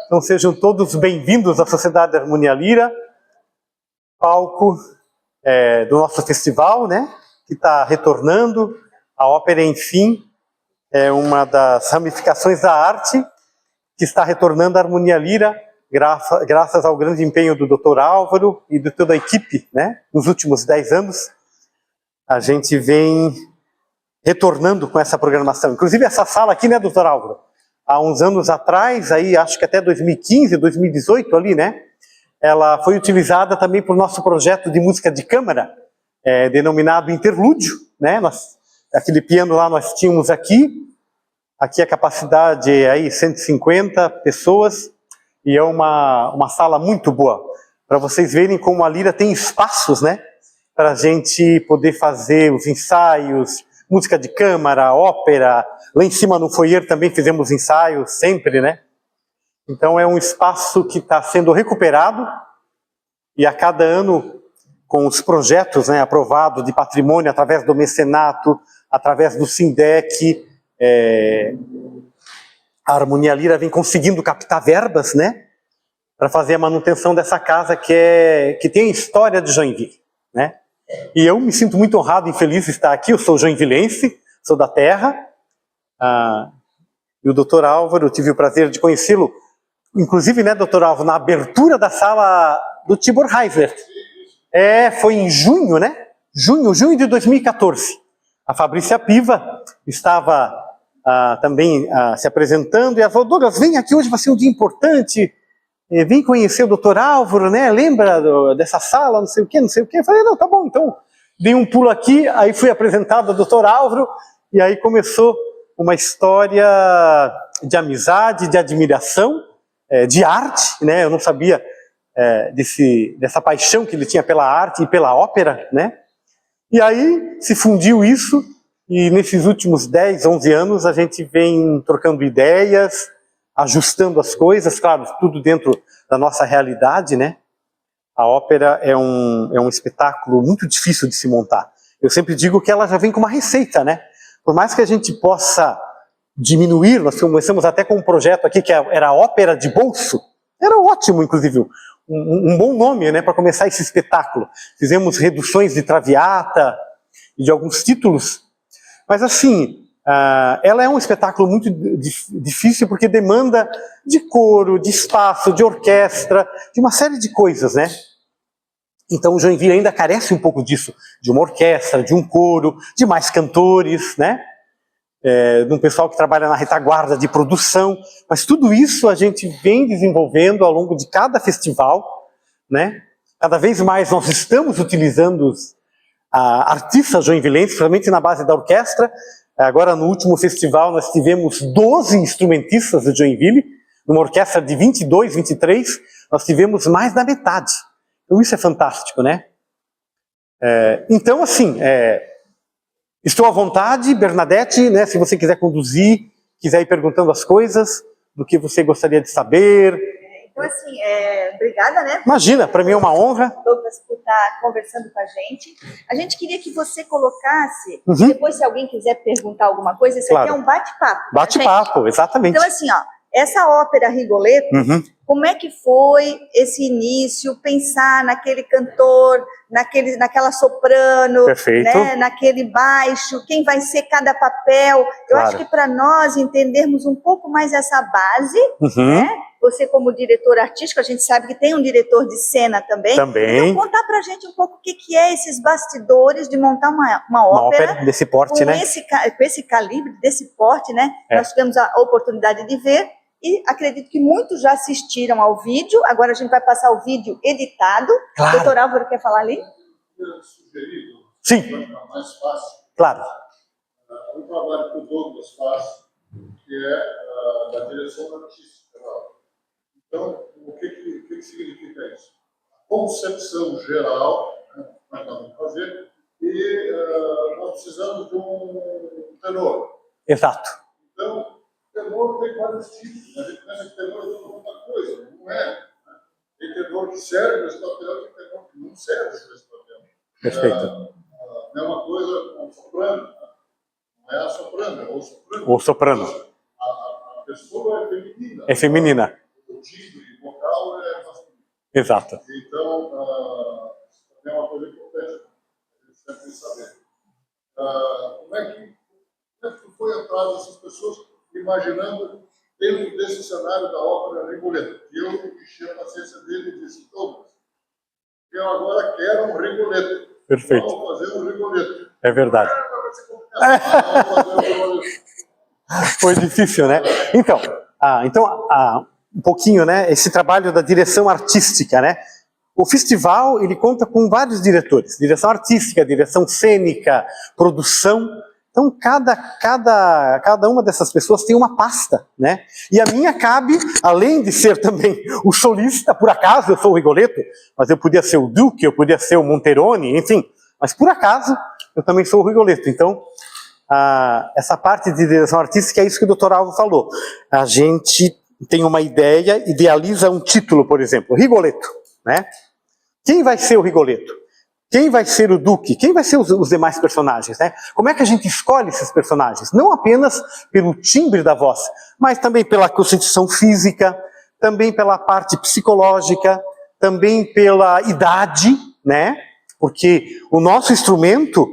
Então sejam todos bem-vindos à Sociedade Harmonia Lira, palco do nosso festival, né? Que está retornando. A ópera, enfim, é uma das ramificações da arte que está retornando à Harmonia Lira, graças ao grande empenho do Dr. Álvaro e de toda a equipe, né? Nos últimos 10 anos, a gente vem retornando com essa programação. Inclusive essa sala aqui, né, Dr. Álvaro? Há uns anos atrás, aí acho que até 2015, 2018 ali, né? Ela foi utilizada também por nosso projeto de música de câmara, denominado Interlúdio, né? Aquele piano lá nós tínhamos aqui a capacidade é aí 150 pessoas, e é uma sala muito boa, para vocês verem como a Lira tem espaços, né? Para a gente poder fazer os ensaios, música de câmara, ópera. Lá em cima no foyer também fizemos ensaios sempre, né? Então é um espaço que está sendo recuperado, e a cada ano, com os projetos, né, aprovados de patrimônio através do mecenato, através do SINDEC, a Harmonia Lira vem conseguindo captar verbas, né, para fazer a manutenção dessa casa que tem a história de Joinville, né? E eu me sinto muito honrado e feliz de estar aqui. Eu sou joinvilense, sou da terra, e o Dr. Álvaro, eu tive o prazer de conhecê-lo, inclusive, né, Dr. Álvaro, na abertura da sala do Tibor Heisler. Foi em junho, né? Junho de 2014. A Fabrícia Piva estava também se apresentando, e ela falou: Douglas, vem aqui, hoje vai ser um dia importante, vem conhecer o Dr. Álvaro, né? Lembra dessa sala, não sei o quê, não sei o quê. Eu falei: não, tá bom, então dei um pulo aqui, aí fui apresentado ao Dr. Álvaro, e aí começou uma história de amizade, de admiração, de arte, né? Eu não sabia dessa paixão que ele tinha pela arte e pela ópera, né? E aí se fundiu isso, e nesses últimos 10, 11 anos a gente vem trocando ideias, ajustando as coisas, claro, tudo dentro da nossa realidade, né? A ópera é um espetáculo muito difícil de se montar. Eu sempre digo que ela já vem com uma receita, né? Por mais que a gente possa diminuir, nós começamos até com um projeto aqui que era a ópera de bolso, era ótimo, inclusive, um bom nome, né, para começar esse espetáculo. Fizemos reduções de Traviata e de alguns títulos, mas assim, ela é um espetáculo muito difícil porque demanda de coro, de espaço, de orquestra, de uma série de coisas, né? Então o Joinville ainda carece um pouco disso, de uma orquestra, de um coro, de mais cantores, né? De um pessoal que trabalha na retaguarda de produção, mas tudo isso a gente vem desenvolvendo ao longo de cada festival, né? Cada vez mais nós estamos utilizando artistas joinvilenses, principalmente na base da orquestra. Agora no último festival nós tivemos 12 instrumentistas de Joinville, numa orquestra de 22, 23, nós tivemos mais da metade. Então isso é fantástico, né? Então assim, estou à vontade, Bernadette, né, se você quiser conduzir, quiser ir perguntando as coisas, do que você gostaria de saber. Então, assim, obrigada, né? Imagina, para mim é uma honra. Douglas, por estar conversando com a gente. A gente queria que você colocasse, depois se alguém quiser perguntar alguma coisa, isso aqui é um bate-papo. Bate-papo, exatamente. Então, assim, ó, essa ópera Rigoletto, como é que foi esse início, pensar naquele cantor, naquela soprano, né, naquele baixo, quem vai ser cada papel? Eu acho que para nós entendermos um pouco mais essa base, né? Você como diretor artístico, a gente sabe que tem um diretor de cena também. Então contar pra gente um pouco o que é esses bastidores de montar uma ópera desse porte, com, né? Com esse calibre, desse porte, né? Nós tivemos a oportunidade de ver. E acredito que muitos já assistiram ao vídeo. Agora a gente vai passar o vídeo editado. O doutor Álvaro quer falar ali? Sim. Mais fácil. Claro. O trabalho que o Douglas faz, que é da direção artística. Então, o que significa isso? A concepção geral, né, nós vamos fazer, e nós precisamos de um tenor. Exato. Então, tenor tem vários tipos. A gente pensa que tenor é outra coisa, não é. Né? Tem tenor que serve esse papel, tem tenor que não serve esse papel. Perfeito. Não é uma coisa com soprano, né? Não é a soprano, é o soprano. O soprano. A pessoa é feminina. É feminina. O timbre vocal é masculino. Exato. Então, é uma coisa importante, sempre saber. Como é que foi atrás dessas pessoas, imaginando dentro desse cenário da ópera Rigoletto? Eu enchi a paciência dele e disse, Thomas, eu agora quero um Rigoletto. Perfeito. Vamos fazer um Rigoletto. É verdade. Foi difícil, né? Então, um pouquinho, né? Esse trabalho da direção artística, né? O festival, ele conta com vários diretores. Direção artística, direção cênica, produção. Então, cada uma dessas pessoas tem uma pasta, né? E a minha cabe, além de ser também o solista, por acaso eu sou o Rigoletto, mas eu podia ser o Duque, eu podia ser o Monteroni, enfim. Mas por acaso, eu também sou o Rigoletto. Então, essa parte de direção artística é isso que o Dr. Alvo falou. A gente tem uma ideia, idealiza um título, por exemplo, Rigoletto, né? Quem vai ser o Rigoletto? Quem vai ser o Duque? Quem vai ser os demais personagens, né? Como é que a gente escolhe esses personagens? Não apenas pelo timbre da voz, mas também pela constituição física, também pela parte psicológica, também pela idade, né? Porque o nosso instrumento,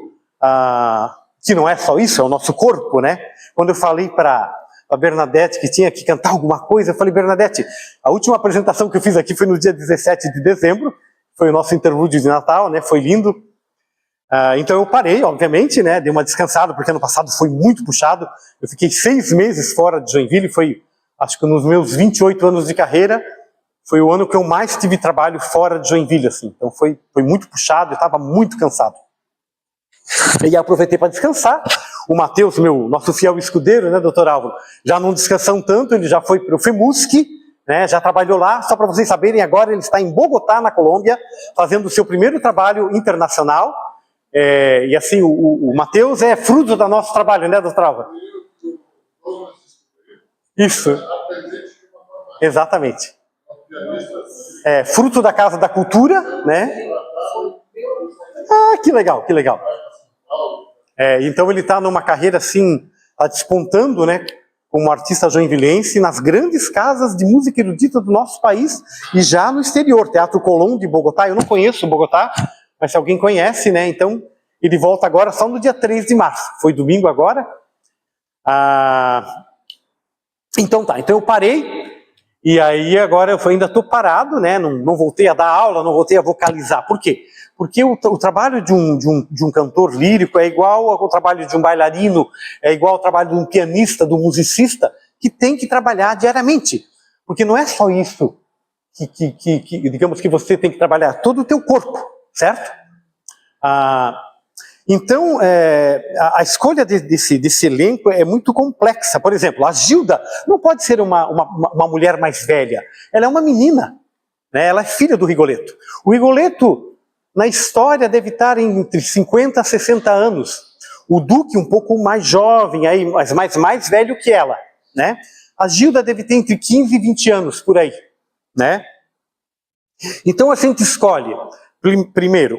que não é só isso, é o nosso corpo, né? Quando eu falei para a Bernadette que tinha que cantar alguma coisa, eu falei, Bernadette, a última apresentação que eu fiz aqui foi no dia 17 de dezembro, foi o nosso interlúdio de Natal, né? Foi lindo. Então eu parei, obviamente, né? Dei uma descansada, porque ano passado foi muito puxado. Eu fiquei 6 meses fora de Joinville, foi, acho que nos meus 28 anos de carreira, foi o ano que eu mais tive trabalho fora de Joinville, assim. Então foi muito puxado, eu estava muito cansado. E aproveitei para descansar. O Matheus, nosso fiel escudeiro, né, Dr. Álvaro, já não descansou um tanto, ele já foi para o FEMUSC, né, já trabalhou lá. Só para vocês saberem, agora ele está em Bogotá, na Colômbia, fazendo o seu primeiro trabalho internacional. E assim, o Matheus é fruto do nosso trabalho, né, Dr. Álvaro? Isso. Exatamente. É fruto da Casa da Cultura, né? Que legal, que legal. Então ele está numa carreira assim, despontando, né, como artista joinvilense nas grandes casas de música erudita do nosso país e já no exterior. Teatro Colón de Bogotá, eu não conheço Bogotá, mas se alguém conhece, né, então ele volta agora só no dia 3 de março, foi domingo agora. Então eu parei, e aí agora eu ainda estou parado, né, não voltei a dar aula, não voltei a vocalizar. Por quê? Porque o trabalho de um cantor lírico é igual ao trabalho de um bailarino, é igual ao trabalho de um pianista, do musicista, que tem que trabalhar diariamente. Porque não é só isso que digamos, que você tem que trabalhar, todo o teu corpo, certo? Então, a escolha desse elenco é muito complexa. Por exemplo, a Gilda não pode ser uma mulher mais velha, ela é uma menina, né? Ela é filha do Rigoletto. O Rigoletto, na história, deve estar entre 50 a 60 anos. O Duque um pouco mais jovem, aí, mas mais velho que ela, né? A Gilda deve ter entre 15 e 20 anos, por aí, né? Então a gente escolhe, primeiro,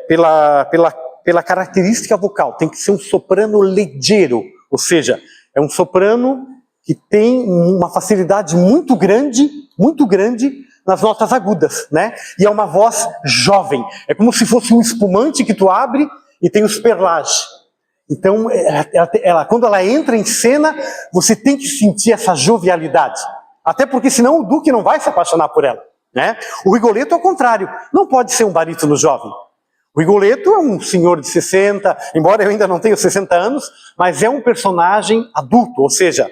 pela característica vocal. Tem que ser um soprano leggero, ou seja, é um soprano que tem uma facilidade muito grande nas notas agudas, né? E é uma voz jovem. É como se fosse um espumante que tu abre e tem os perlages. Então, quando ela entra em cena, você tem que sentir essa jovialidade. Até porque senão o Duque não vai se apaixonar por ela, né? O Rigoletto, ao contrário, não pode ser um barítono jovem. O Rigoletto é um senhor de 60, embora eu ainda não tenha 60 anos, mas é um personagem adulto, ou seja,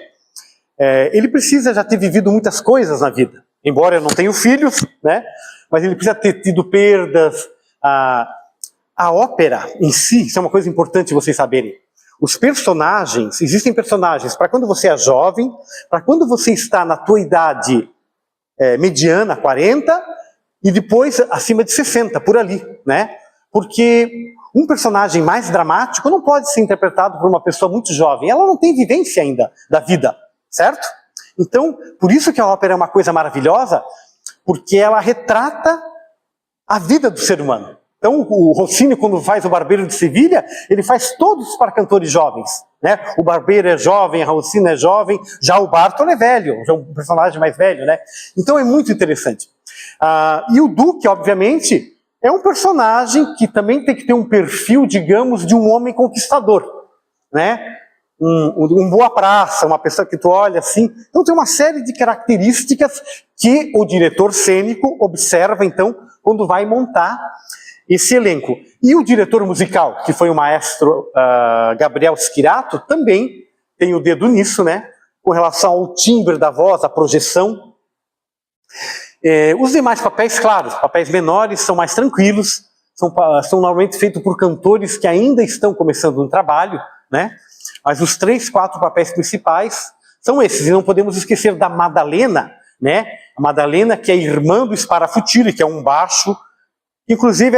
ele precisa já ter vivido muitas coisas na vida. Embora eu não tenha filhos, né? Mas ele precisa ter tido perdas. A ópera em si, isso é uma coisa importante vocês saberem. Os personagens, existem personagens para quando você é jovem, para quando você está na tua idade mediana, 40, e depois acima de 60, por ali, né? Porque um personagem mais dramático não pode ser interpretado por uma pessoa muito jovem. Ela não tem vivência ainda da vida, certo? Então, por isso que a ópera é uma coisa maravilhosa, porque ela retrata a vida do ser humano. Então, o Rossini, quando faz o Barbeiro de Sevilha, ele faz todos para cantores jovens, né? O Barbeiro é jovem, a Rossini é jovem, já o Bartolo é velho, já é um personagem mais velho, né? Então é muito interessante. E o Duque, obviamente, é um personagem que também tem que ter um perfil, digamos, de um homem conquistador, né? Um boa praça, uma pessoa que tu olha assim. Então tem uma série de características que o diretor cênico observa, então, quando vai montar esse elenco. E o diretor musical, que foi o maestro Gabriel Schirato, também tem o dedo nisso, né? Com relação ao timbre da voz, a projeção. Os demais papéis, claro, papéis menores são mais tranquilos, são normalmente feitos por cantores que ainda estão começando um trabalho, né? Mas os 3, 4 papéis principais são esses. E não podemos esquecer da Madalena, né? A Madalena, que é irmã do Sparafutile, que é um baixo. Inclusive,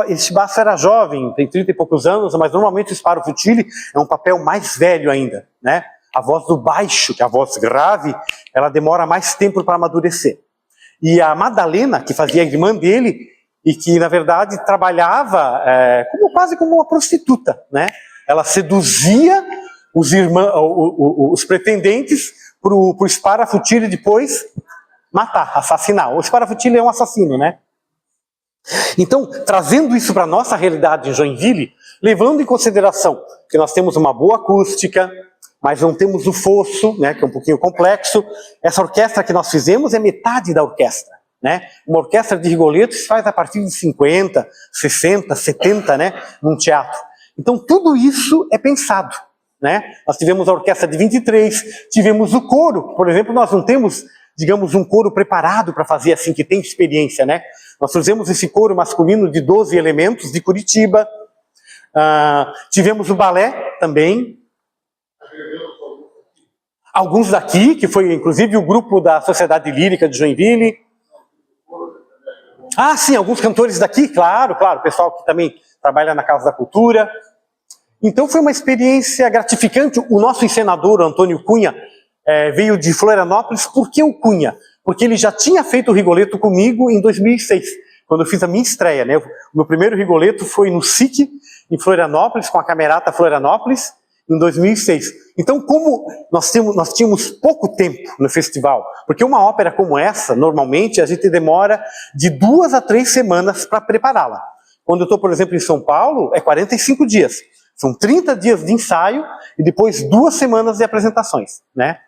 esse baixo era jovem, tem 30 e poucos anos, mas normalmente o Sparafutile é um papel mais velho ainda, né? A voz do baixo, que é a voz grave, ela demora mais tempo para amadurecer. E a Madalena, que fazia a irmã dele, e que, na verdade, trabalhava quase como uma prostituta, né? Ela seduzia os pretendentes para o Sparafutile depois matar, assassinar. O Sparafutile é um assassino, né? Então, trazendo isso para a nossa realidade em Joinville, levando em consideração que nós temos uma boa acústica, mas não temos o fosso, né, que é um pouquinho complexo. Essa orquestra que nós fizemos é metade da orquestra, né? Uma orquestra de Rigoletto se faz a partir de 50, 60, 70, né, num teatro. Então, tudo isso é pensado, né? Nós tivemos a orquestra de 23, tivemos o coro. Por exemplo, nós não temos, digamos, um coro preparado para fazer assim, que tem experiência, né? Nós fizemos esse coro masculino de 12 elementos de Curitiba. Tivemos o balé também. Alguns daqui, que foi inclusive o grupo da Sociedade Lírica de Joinville. Sim, alguns cantores daqui, claro, pessoal que também trabalha na Casa da Cultura. Então foi uma experiência gratificante. O nosso encenador, o Antônio Cunha, veio de Florianópolis. Por que o Cunha? Porque ele já tinha feito o Rigoletto comigo em 2006, quando eu fiz a minha estreia, né? O meu primeiro Rigoletto foi no SIC, em Florianópolis, com a Camerata Florianópolis, em 2006. Então, como nós tínhamos pouco tempo no festival, porque uma ópera como essa, normalmente, a gente demora de 2 a 3 semanas para prepará-la. Quando eu estou, por exemplo, em São Paulo, é 45 dias. São 30 dias de ensaio e depois 2 semanas de apresentações, né?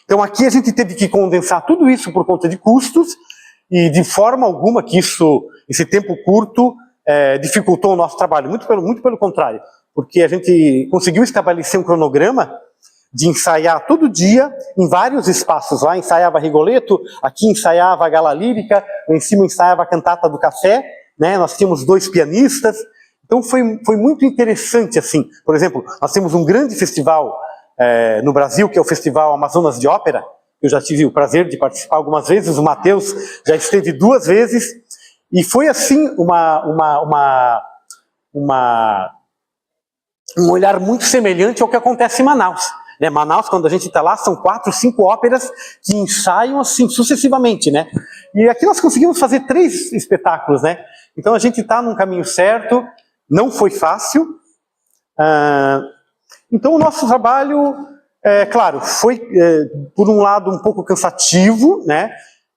Então aqui a gente teve que condensar tudo isso por conta de custos e de forma alguma que esse tempo curto dificultou o nosso trabalho, muito pelo contrário, porque a gente conseguiu estabelecer um cronograma de ensaiar todo dia em vários espaços. Lá ensaiava Rigoletto, aqui ensaiava a Gala Lírica, lá em cima ensaiava a Cantata do Café, né? Nós tínhamos 2 pianistas, então foi muito interessante assim. Por exemplo, nós temos um grande festival no Brasil, que é o Festival Amazonas de Ópera. Eu já tive o prazer de participar algumas vezes, o Matheus já esteve 2 vezes, e foi assim um olhar muito semelhante ao que acontece em Manaus. Né? Manaus, quando a gente está lá, são 4, 5 óperas que ensaiam assim sucessivamente, né? E aqui nós conseguimos fazer 3 espetáculos, né? Então a gente está num caminho certo, não foi fácil. Então o nosso trabalho, claro, foi por um lado um pouco cansativo, né?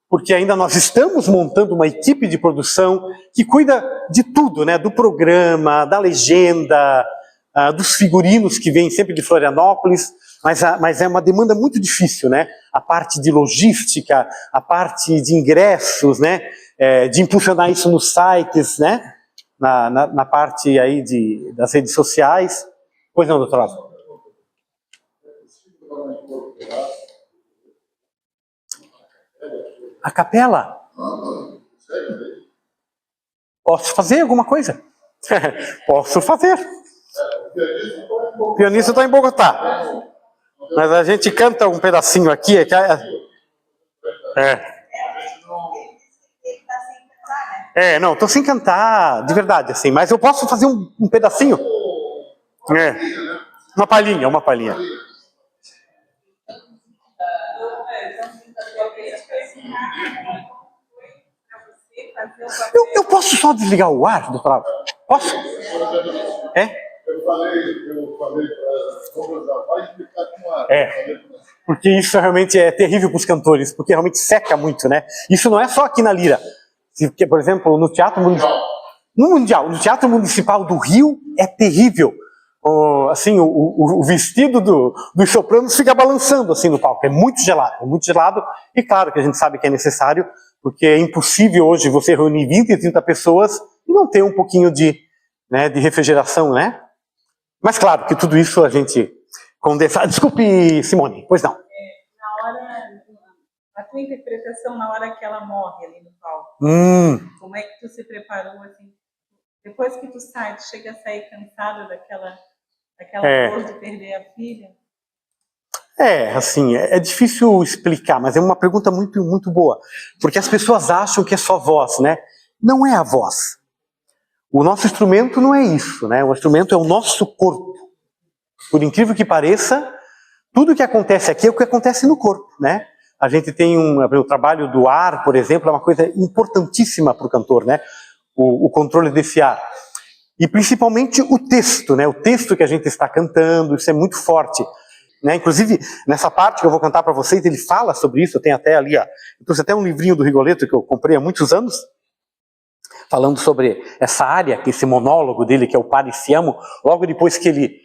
Porque ainda nós estamos montando uma equipe de produção que cuida de tudo, né? Do programa, da legenda, dos figurinos que vêm sempre de Florianópolis, mas é uma demanda muito difícil, né? A parte de logística, a parte de ingressos, né? De impulsionar isso nos sites, né? Na parte aí das redes sociais. Pois não, doutor Lázaro? A capela? Posso fazer alguma coisa? Posso fazer. O pianista está em Bogotá. Mas a gente canta um pedacinho aqui. Não, estou sem cantar, de verdade, assim. Mas eu posso fazer um pedacinho? Uma palhinha. Eu posso só desligar o ar, doutor Alves? Posso? É? Eu falei para ela, vamos usar, vai explicar com ar. Porque isso realmente é terrível para os cantores, porque realmente seca muito, né? Isso não é só aqui na Lira. Porque, por exemplo, no Teatro Municipal... No Teatro Municipal do Rio é terrível. O vestido dos sopranos fica balançando assim no palco. É muito gelado. E claro que a gente sabe que é necessário, porque é impossível hoje você reunir 20, 30 pessoas e não ter um pouquinho de refrigeração, né? Mas claro que tudo isso a gente condensa. Desculpe, Simone, pois não. Na hora, a tua interpretação na hora que ela morre ali no palco, como é que tu se preparou, assim, depois que tu sai, tu chega a sair cansada daquela dor de perder a filha? Assim, é difícil explicar, mas é uma pergunta muito, muito boa, porque as pessoas acham que é só voz, né? Não é a voz. O nosso instrumento não é isso, né? O instrumento é o nosso corpo. Por incrível que pareça, tudo que acontece aqui é o que acontece no corpo, né? A gente tem o trabalho do ar, por exemplo, é uma coisa importantíssima para o cantor, né? O controle desse ar. E principalmente o texto, né? O texto que a gente está cantando, isso é muito forte, né? Inclusive, nessa parte que eu vou cantar para vocês, ele fala sobre isso. Eu tenho até ali, eu trouxe até um livrinho do Rigoletto que eu comprei há muitos anos, falando sobre essa área, esse monólogo dele, que é o Pare Se Amo, logo depois que ele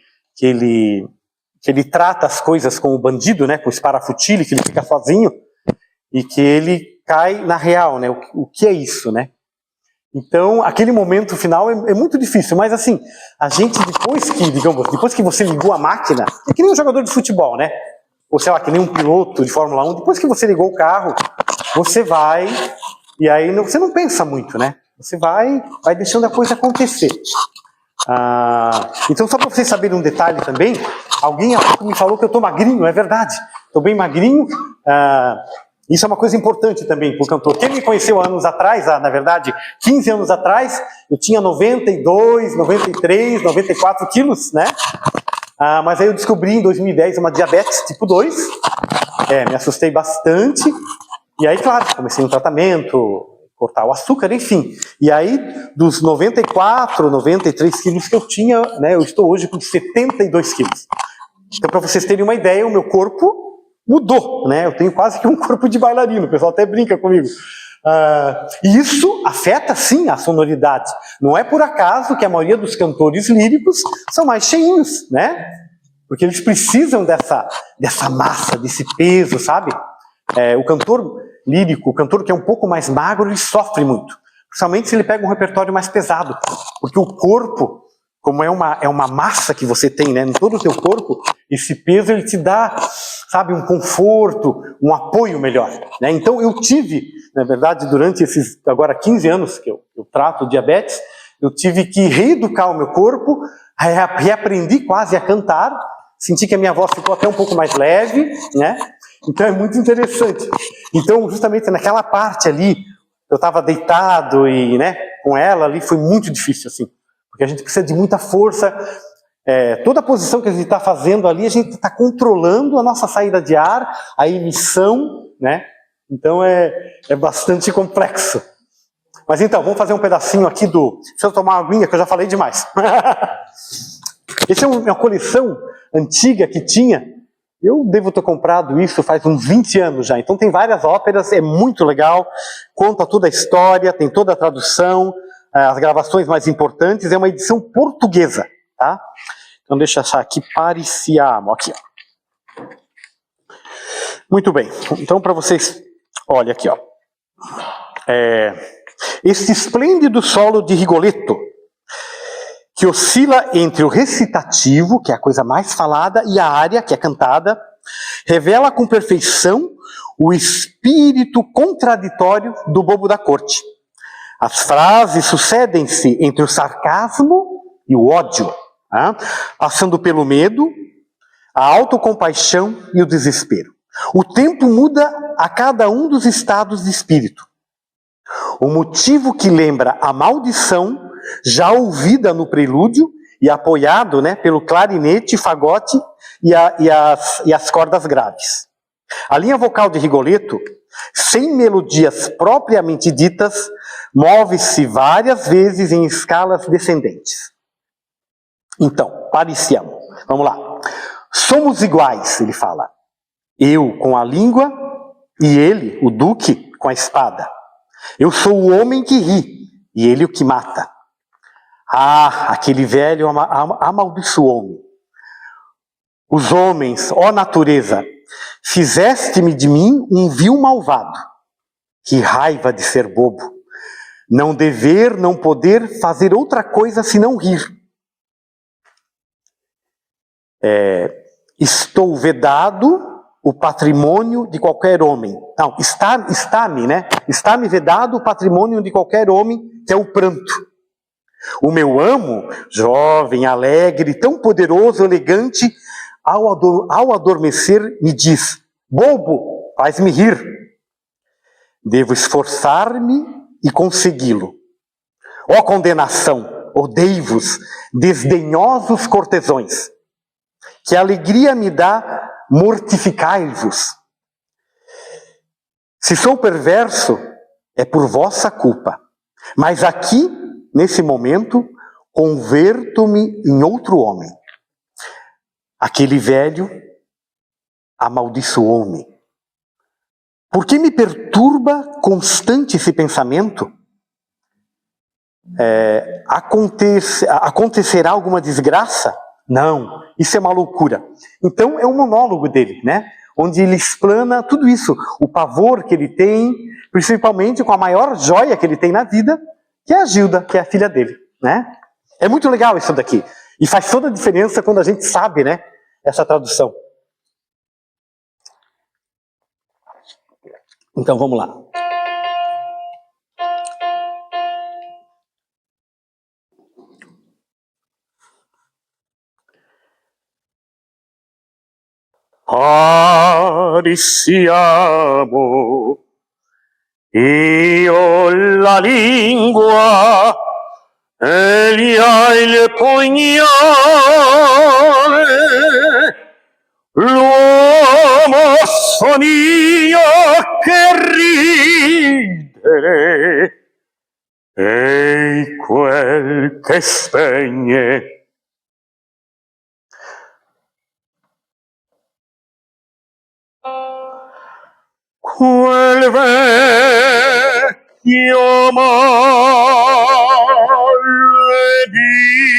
trata as coisas com o bandido, né, com o Sparafutile, que ele fica sozinho, e que ele cai na real, né, o que é isso, né? Então, aquele momento final é muito difícil, mas assim, a gente depois que você ligou a máquina, é que nem um jogador de futebol, né? Ou sei lá, que nem um piloto de Fórmula 1, depois que você ligou o carro, você vai, e aí você não pensa muito, né? Você vai deixando a coisa acontecer. Então, só para vocês saberem um detalhe também, alguém há pouco me falou que eu estou magrinho, é verdade. Estou bem magrinho. Isso é uma coisa importante também para o cantor. Quem me conheceu há anos atrás, na verdade, 15 anos atrás, eu tinha 92, 93, 94 quilos, né? Mas aí eu descobri em 2010 uma diabetes tipo 2. Me assustei bastante. E aí, claro, comecei um tratamento, cortar o açúcar, enfim. E aí, dos 94, 93 quilos que eu tinha, né, eu estou hoje com 72 quilos. Então, para vocês terem uma ideia, o meu corpo mudou, né? Eu tenho quase que um corpo de bailarino, o pessoal até brinca comigo. E isso afeta, sim, a sonoridade. Não é por acaso que a maioria dos cantores líricos são mais cheinhos, né? Porque eles precisam dessa massa, desse peso, sabe? O cantor lírico, o cantor que é um pouco mais magro, ele sofre muito. Principalmente se ele pega um repertório mais pesado. Porque o corpo, como é uma massa que você tem, né, em todo o teu corpo, esse peso ele te dá, sabe, um conforto, um apoio melhor, né? Então eu tive, na verdade, durante esses agora 15 anos que eu trato diabetes, eu tive que reeducar o meu corpo, reaprendi quase a cantar, senti que a minha voz ficou até um pouco mais leve, né? Então é muito interessante. Então, justamente naquela parte ali, eu estava deitado e, né, com ela ali, foi muito difícil, assim. Porque a gente precisa de muita força. Toda a posição que a gente está fazendo ali, a gente está controlando a nossa saída de ar, a emissão, né? Então é bastante complexo. Mas então, vamos fazer um pedacinho aqui Deixa eu tomar uma aguinha, que eu já falei demais. Essa é uma coleção antiga que tinha. Eu devo ter comprado isso faz uns 20 anos já. Então tem várias óperas, é muito legal. Conta toda a história, tem toda a tradução, as gravações mais importantes. É uma edição portuguesa, tá? Então deixa eu achar aqui, Pare Se Amo, aqui, ó. Muito bem, então para vocês, olha aqui, ó. Este esplêndido solo de Rigoletto, que oscila entre o recitativo, que é a coisa mais falada, e a área, que é cantada, revela com perfeição o espírito contraditório do bobo da corte. As frases sucedem-se entre o sarcasmo e o ódio, tá? Passando pelo medo, a autocompaixão e o desespero. O tempo muda a cada um dos estados de espírito. O motivo que lembra a maldição, já ouvida no prelúdio e apoiado, né, pelo clarinete, fagote e as cordas graves. A linha vocal de Rigoletto, sem melodias propriamente ditas, move-se várias vezes em escalas descendentes. Então, pareciamo. Vamos lá. Somos iguais, ele fala. Eu com a língua e ele, o duque, com a espada. Eu sou o homem que ri e ele o que mata. Ah, aquele velho amaldiçoou-me. Os homens, ó natureza, fizeste-me de mim um vil malvado. Que raiva de ser bobo. Não dever, não poder fazer outra coisa senão rir. Estou vedado o patrimônio de qualquer homem. Não, está-me, né? Está-me vedado o patrimônio de qualquer homem, que é o pranto. O meu amo, jovem, alegre, tão poderoso, elegante, ao adormecer, me diz: bobo, faz-me rir. Devo esforçar-me e consegui-lo. Ó condenação, odeio-vos, desdenhosos cortesões. Que alegria me dá mortificai-vos. Se sou perverso, é por vossa culpa. Mas aqui, nesse momento, converto-me em outro homem. Aquele velho amaldiçoou-me. Por que me perturba constante esse pensamento? Acontecerá alguma desgraça? Não, isso é uma loucura. Então é um monólogo dele, né? Onde ele explana tudo isso, o pavor que ele tem, principalmente com a maior joia que ele tem na vida, que é a Gilda, que é a filha dele, né? É muito legal isso daqui. E faz toda a diferença quando a gente sabe, né? Essa tradução. Então vamos lá. Parisiamo, io la lingua e gli hai il pugnale, l'uomo son io che ridere e quel che spegne. Quel vecchio male divani,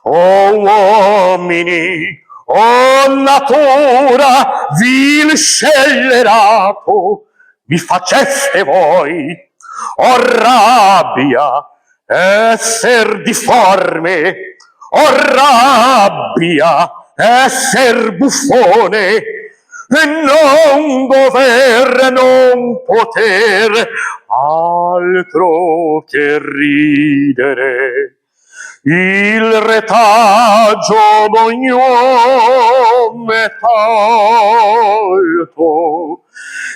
o uomini, o natura, vil scellerato, vi faceste voi, o rabbia, esser difforme, o rabbia, esser buffone, e non dover, non poter altro che ridere. Il retaggio d'ogni uomo è tolto,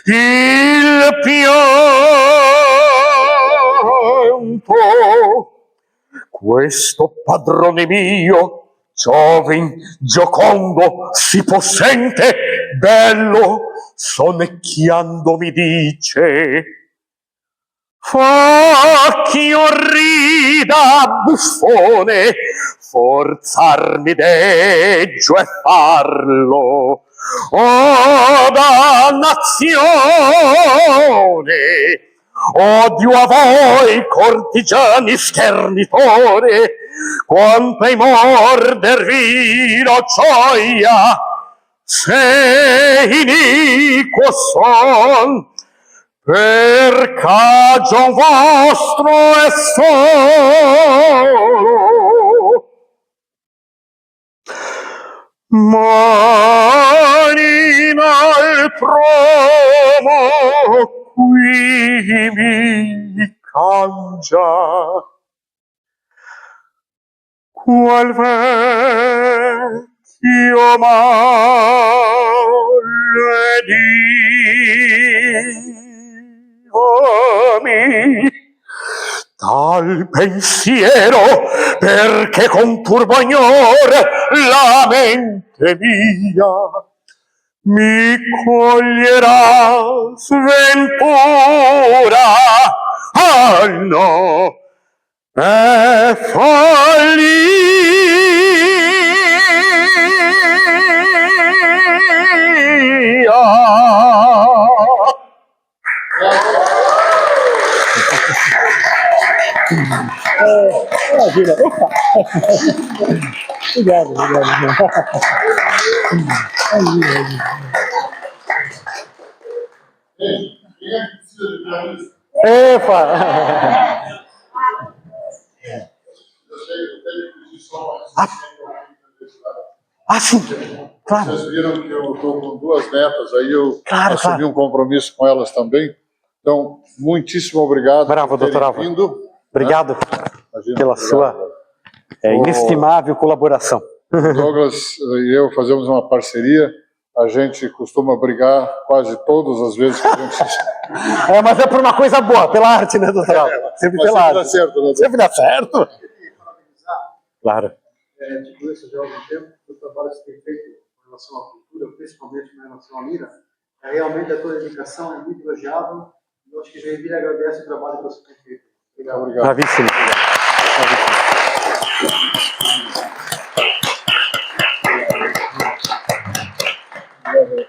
il pianto. Questo padrone mio, giovin, giocondo, si possente, bello, sonnecchiando mi dice: fa ch'io rida, buffone, forzarmi deggio e farlo. Oh, dannazione! Odio a voi, cortigiani schernitori, quanto ai mordervi lo gioia, se iniquo son, per cagion vostro è solo. Mani nel promo qui mi cangia, qual vecchio male divani. Tal pensiero, perché con turbo ignor la mente mia, me colherás, ventura, no, é Imagina. Obrigado. Quem é que precisa de pianista? Epa! Eu tenho que pedir só uma sim, claro. Vocês viram que eu estou com 2 netas, aí eu assumi um compromisso com elas também. Então, muitíssimo obrigado por terem vindo. Obrigado pela sua inestimável colaboração. Douglas e eu fazemos uma parceria. A gente costuma brigar quase todas as vezes que a gente... mas é por uma coisa boa, pela arte, né, doutor Alves? Sempre pela arte. Dá certo, né? Sempre dá certo. Claro. Te conheço já há algum tempo, o trabalho que você tem feito em relação à cultura, principalmente em relação à Lira, realmente a tua dedicação é muito elogiável. Eu acho que Joinville agradece o trabalho que você tem feito. Obrigado. Bravíssimo.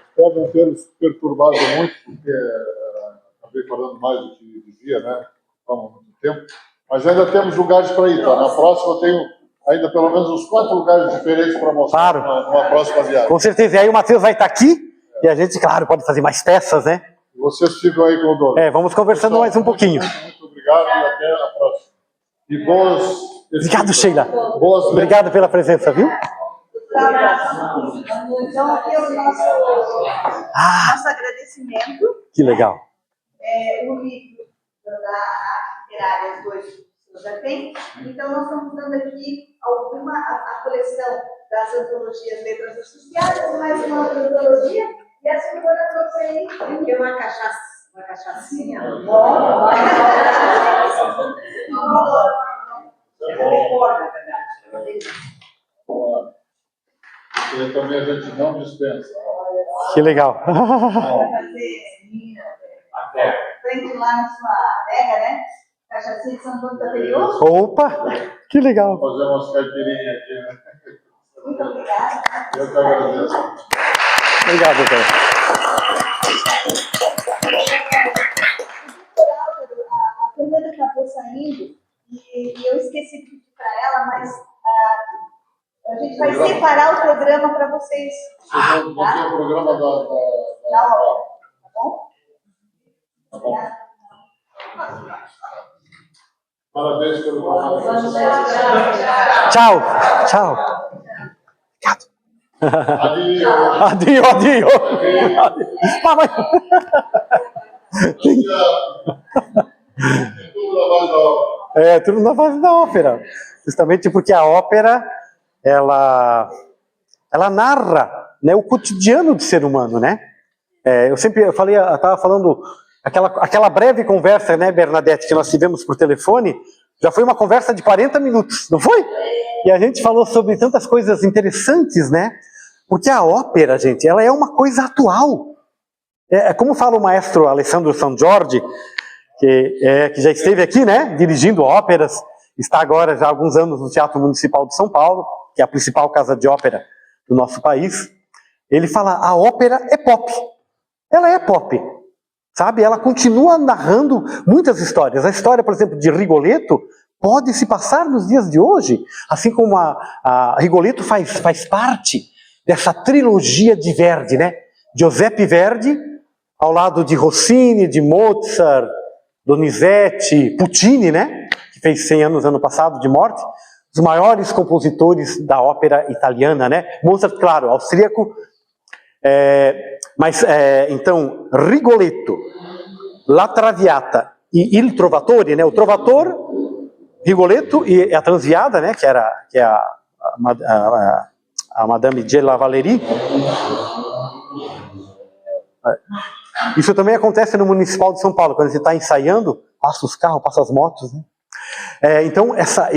Espero não ter perturbado muito, porque acabei falando mais do que devia, né? Vamos muito tempo. Mas ainda temos lugares para ir, tá? Na próxima eu tenho ainda pelo menos uns 4 lugares diferentes para mostrar numa próxima viagem. Com certeza. E aí o Matheus vai estar aqui e a gente, claro, pode fazer mais peças, né? Vocês ficam aí com o Douglas. Vamos conversando mais um pouquinho. Muito obrigado e até a próxima. E boas... Obrigado, Sheila. Boas... Obrigado pela presença, viu? Então, aqui é o nosso agradecimento. Que legal. O livro da Literária 2 já tem. Então, nós estamos dando aqui a coleção das antologias Letras Associadas, mais uma outra antologia. E a Silvana trouxe aí uma cachaçinha. E também a gente não dispensa. Que legal. Vai fazer frente lá na sua adega, né? Cachaçinha de São João do Taperiô. Opa, que legal. Vou fazer umas caipirinhas aqui, né? Muito obrigada. Eu que agradeço. Obrigado, doutor. A Fernanda acabou saindo e eu esqueci de pedir para ela, mas a gente vai separar o programa para vocês. Não tem o programa da obra, tá bom? Tá bom. Parabéns pelo trabalho. Tchau. Obrigado. Adio. Mamãe. Tudo na base da ópera. Justamente porque a ópera, ela narra, né, o cotidiano do ser humano, né? Eu estava falando, aquela breve conversa, né, Bernadette, que nós tivemos por telefone, já foi uma conversa de 40 minutos, não foi? E a gente falou sobre tantas coisas interessantes, né? Porque a ópera, gente, ela é uma coisa atual. Como fala o maestro Alessandro Sangiorgi, que já esteve aqui, né, dirigindo óperas, está agora já há alguns anos no Teatro Municipal de São Paulo, que é a principal casa de ópera do nosso país. Ele fala, a ópera é pop. Ela é pop, sabe? Ela continua narrando muitas histórias. A história, por exemplo, de Rigoletto pode se passar nos dias de hoje, assim como a Rigoletto faz parte dessa trilogia de Verdi, né? Giuseppe Verdi, ao lado de Rossini, de Mozart, Donizetti, Puccini, né? Que fez 100 anos ano passado de morte, os maiores compositores da ópera italiana, né? Mozart, claro, austríaco, então, Rigoletto, La Traviata e Il Trovatore, né? O Trovatore, Rigoletto e a Transviada, né? Que é a Madame Gela Valerie. Isso também acontece no Municipal de São Paulo, quando você está ensaiando, passa os carros, passa as motos, né? Então, essa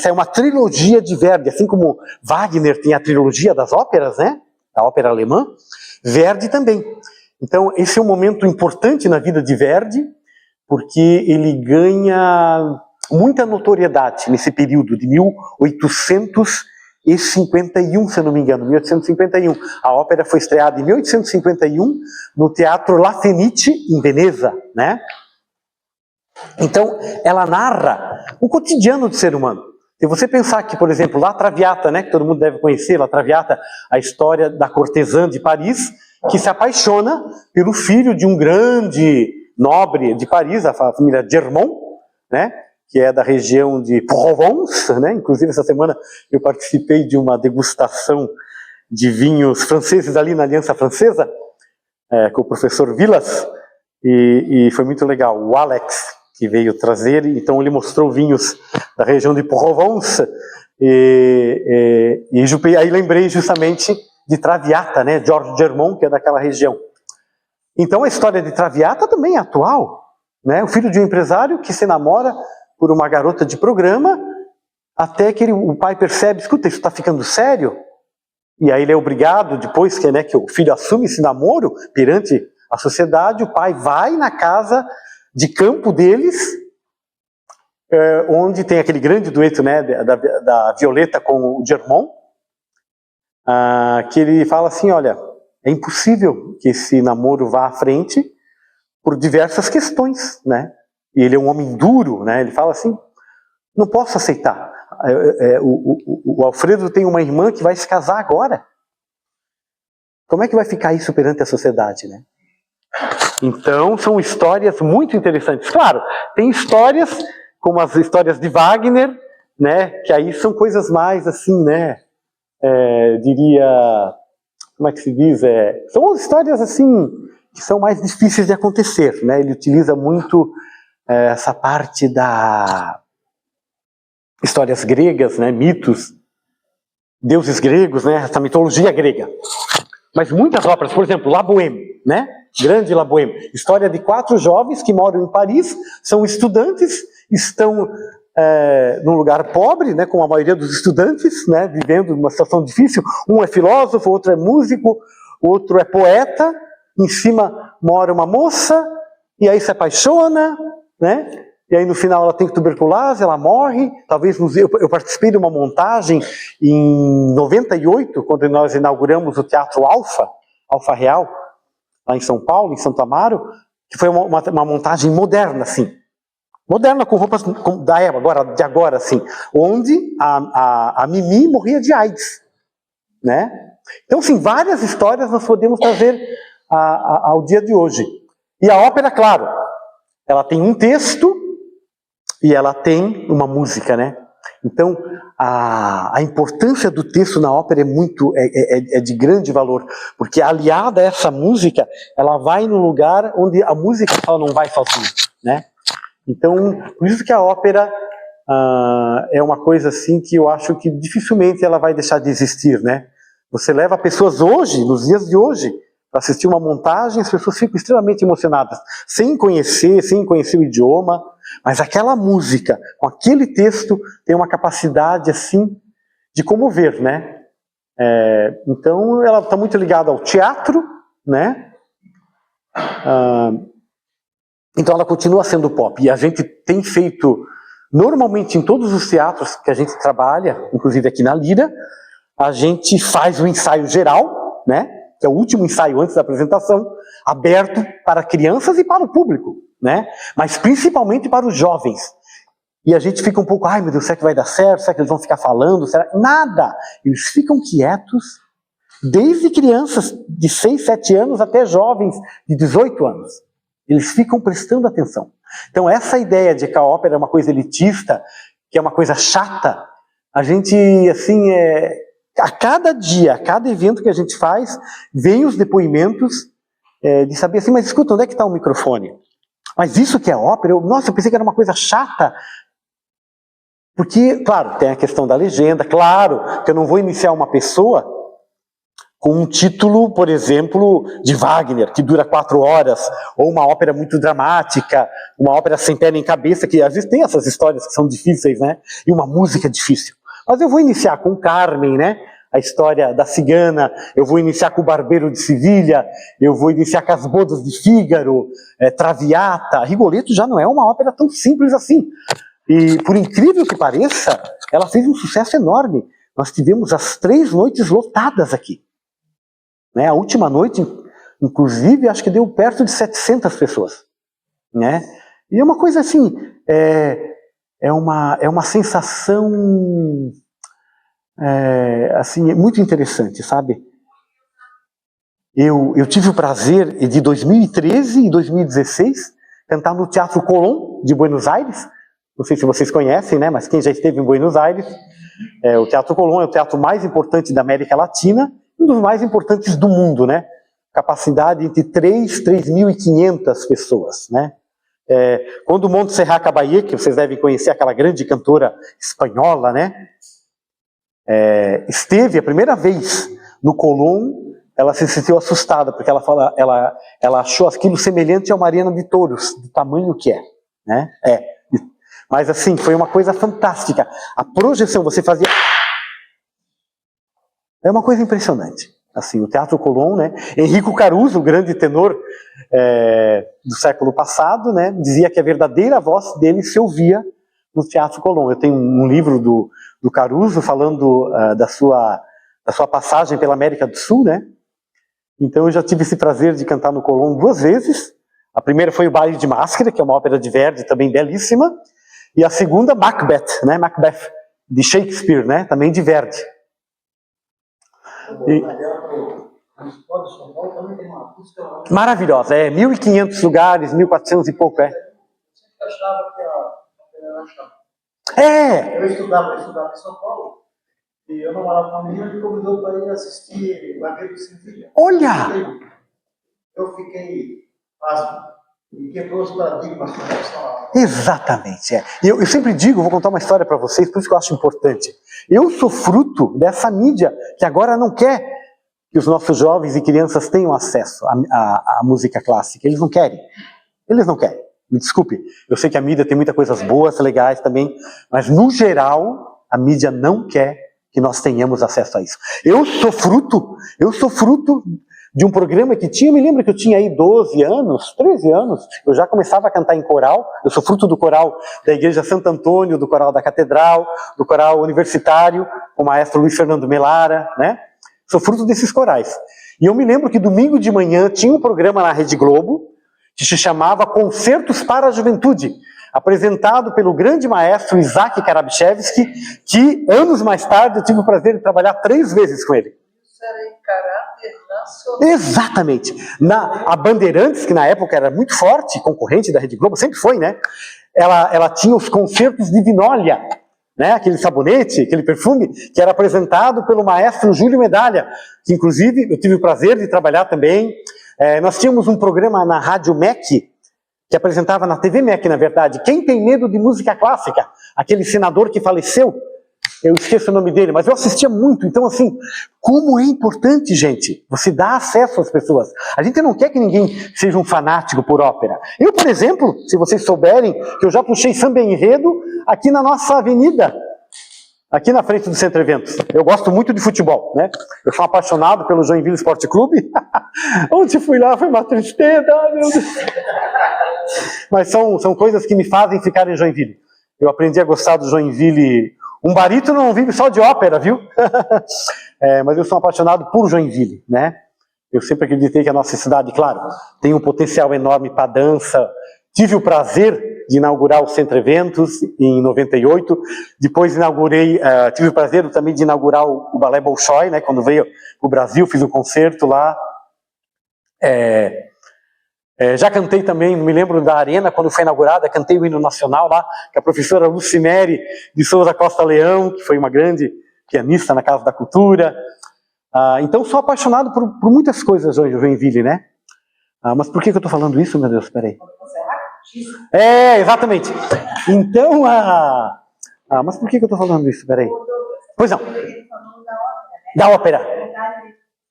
é uma trilogia de Verdi, assim como Wagner tem a trilogia das óperas, né? Da ópera alemã. Verdi também. Então, esse é um momento importante na vida de Verdi, porque ele ganha muita notoriedade nesse período de 1851, se eu não me engano, 1851. A ópera foi estreada em 1851 no Teatro La Fenice, em Veneza, né? Então, ela narra o cotidiano do ser humano. Se você pensar que, por exemplo, La Traviata, né, que todo mundo deve conhecer, La Traviata, a história da cortesã de Paris, que se apaixona pelo filho de um grande nobre de Paris, a família Germont, né, que é da região de Provence, né? Inclusive essa semana eu participei de uma degustação de vinhos franceses ali na Aliança Francesa, com o professor Vilas, e foi muito legal. O Alex, que veio trazer, então ele mostrou vinhos da região de Provence, e aí lembrei justamente de Traviata, né? Georges Germont, que é daquela região. Então a história de Traviata também é atual, né? O filho de um empresário que se namora por uma garota de programa, até que o pai percebe, escuta, isso está ficando sério, e aí ele é obrigado, depois que, né, que o filho assume esse namoro perante a sociedade, o pai vai na casa de campo deles, onde tem aquele grande dueto, né, da Violeta com o Germont, que ele fala assim, olha, é impossível que esse namoro vá à frente por diversas questões, né? E ele é um homem duro, né? Ele fala assim, não posso aceitar. O Alfredo tem uma irmã que vai se casar agora. Como é que vai ficar isso perante a sociedade, né? Então, são histórias muito interessantes. Claro, tem histórias como as histórias de Wagner, né? Que aí são coisas mais assim, né? Diria, como é que se diz? São histórias assim que são mais difíceis de acontecer, né? Ele utiliza muito essa parte da histórias gregas, né? Mitos, deuses gregos, né? Essa mitologia grega. Mas muitas óperas, por exemplo, La Bohème, né? Grande La Bohème. História de 4 jovens que moram em Paris, são estudantes, estão num lugar pobre, né? Como a maioria dos estudantes, né? Vivendo uma situação difícil. Um é filósofo, outro é músico, outro é poeta. Em cima mora uma moça, e aí se apaixona, né? E aí no final ela tem tuberculose, ela morre. Talvez eu participei de uma montagem em 98, quando nós inauguramos o Teatro Alfa Real, lá em São Paulo, em Santo Amaro, que foi uma montagem moderna, assim. Moderna, com roupas da época, de agora, assim. Onde a Mimi morria de AIDS, né? Então, assim, várias histórias nós podemos trazer ao dia de hoje. E a ópera, claro, ela tem um texto e ela tem uma música, né? Então, a importância do texto na ópera é de grande valor, porque aliada a essa música, ela vai no lugar onde a música só não vai sozinha, né? Então, por isso que a ópera é uma coisa assim que eu acho que dificilmente ela vai deixar de existir, né? Você leva pessoas hoje, nos dias de hoje, para assistir uma montagem, as pessoas ficam extremamente emocionadas, sem conhecer o idioma, mas aquela música, com aquele texto, tem uma capacidade, assim, de comover, né? Então, ela está muito ligada ao teatro, né? Então, ela continua sendo pop. E a gente tem feito, normalmente, em todos os teatros que a gente trabalha, inclusive aqui na Lira, a gente faz o ensaio geral, né? Que é o último ensaio antes da apresentação, aberto para crianças e para o público, né? Mas principalmente para os jovens. E a gente fica um pouco, ai meu Deus, será que vai dar certo? Será que eles vão ficar falando? Nada! Eles ficam quietos, desde crianças de 6, 7 anos até jovens de 18 anos. Eles ficam prestando atenção. Então essa ideia de que a ópera é uma coisa elitista, que é uma coisa chata, a gente, assim, a cada dia, a cada evento que a gente faz, vem os depoimentos de saber assim, mas escuta, onde é que está o microfone? Mas isso que é ópera? Nossa, eu pensei que era uma coisa chata. Porque, claro, tem a questão da legenda, claro que eu não vou iniciar uma pessoa com um título, por exemplo, de Wagner, que dura 4 horas, ou uma ópera muito dramática, uma ópera sem pé nem cabeça, que às vezes tem essas histórias que são difíceis, né? E uma música difícil. Mas eu vou iniciar com Carmen, né? a história da cigana, eu vou iniciar com o Barbeiro de Sevilha, eu vou iniciar com as Bodas de Fígaro, Traviata. Rigoletto já não é uma ópera tão simples assim. E, por incrível que pareça, ela fez um sucesso enorme. Nós tivemos as 3 noites lotadas aqui. Né? A última noite, inclusive, acho que deu perto de 700 pessoas. Né? E é uma coisa assim, é uma sensação assim, muito interessante, sabe? Eu tive o prazer de 2013 e 2016 cantar no Teatro Colón de Buenos Aires. Não sei se vocês conhecem, né? Mas quem já esteve em Buenos Aires, o Teatro Colón é o teatro mais importante da América Latina, um dos mais importantes do mundo, né? Capacidade entre 3.500 pessoas, né? Quando Montserrat Caballé, que vocês devem conhecer, aquela grande cantora espanhola, né? Esteve a primeira vez no Colón, ela se sentiu assustada, porque ela achou aquilo semelhante a uma arena de touros, do tamanho que é, né? Mas assim, foi uma coisa fantástica. A projeção, você fazia... É uma coisa impressionante. Assim, o Teatro Colón, né? Enrico Caruso, o grande tenor do século passado, né? Dizia que a verdadeira voz dele se ouvia no Teatro Colón. Eu tenho um livro do Caruso falando da sua passagem pela América do Sul, né? Então eu já tive esse prazer de cantar no Colón 2 vezes. A primeira foi o Baile de Máscara, que é uma ópera de Verdi, também belíssima. E a segunda, Macbeth, né? Macbeth, de Shakespeare, né? Também de Verdi. Maravilhosa, 1.500 lugares, 1.400 e pouco, Eu achava que a Eu estudava em São Paulo, e eu namorava com uma menina que me convidou para ir assistir Barbeiro de Sevilha. Olha! Eu fiquei pasmo, e quebrou os paradigmas com relação a... Exatamente, Eu sempre digo, vou contar uma história para vocês, por isso que eu acho importante. Eu sou fruto dessa mídia que agora não quer que os nossos jovens e crianças tenham acesso à música clássica. Eles não querem. Eles não querem. Me desculpe, eu sei que a mídia tem muitas coisas boas, legais também, mas no geral, a mídia não quer que nós tenhamos acesso a isso. Eu sou fruto de um programa que tinha, eu me lembro que eu tinha aí 12 anos, 13 anos, eu já começava a cantar em coral, eu sou fruto do coral da Igreja Santo Antônio, do coral da Catedral, do coral universitário, com o maestro Luiz Fernando Melara, né? Sou fruto desses corais. E eu me lembro que domingo de manhã tinha um programa na Rede Globo, que se chamava Concertos para a Juventude, apresentado pelo grande maestro Isaac Karabchevsky, que anos mais tarde eu tive o prazer de trabalhar 3 vezes com ele. Isso era em caráter nacional. Exatamente. A Bandeirantes, que na época era muito forte, concorrente da Rede Globo, sempre foi, né? Ela tinha os concertos de Vinólia, né? Aquele sabonete, aquele perfume, que era apresentado pelo maestro Júlio Medalha, que inclusive eu tive o prazer de trabalhar também. Nós tínhamos um programa na Rádio MEC, que apresentava na TV MEC, na verdade, Quem Tem Medo de Música Clássica, aquele senador que faleceu, eu esqueço o nome dele, mas eu assistia muito. Então, assim, como é importante, gente, você dar acesso às pessoas. A gente não quer que ninguém seja um fanático por ópera. Eu, por exemplo, se vocês souberem, que eu já puxei samba enredo aqui na nossa avenida, aqui na frente do Centro Eventos. Eu gosto muito de futebol, né? Eu sou apaixonado pelo Joinville Esporte Clube. Onde fui lá foi uma tristeza, meu Deus. Mas são coisas que me fazem ficar em Joinville. Eu aprendi a gostar do Joinville. Um barítono não vive só de ópera, viu? Mas eu sou apaixonado por Joinville, né? Eu sempre acreditei que a nossa cidade, claro, tem um potencial enorme para dança. Tive o prazer de inaugurar o Centro Eventos em 98. Depois tive o prazer também de inaugurar o Balé Bolshoi, né? Quando veio para o Brasil, fiz um concerto lá. Já cantei também, me lembro da Arena, quando foi inaugurada, cantei o hino nacional lá, com a professora Lucimere de Souza Costa Leão, que foi uma grande pianista na Casa da Cultura. Então sou apaixonado por muitas coisas hoje, Joinville, né? Mas por que eu estou falando isso, meu Deus? Espera aí. Exatamente. Então, mas por que eu estou falando isso? Espera aí. Pois não. Ele falou da ópera.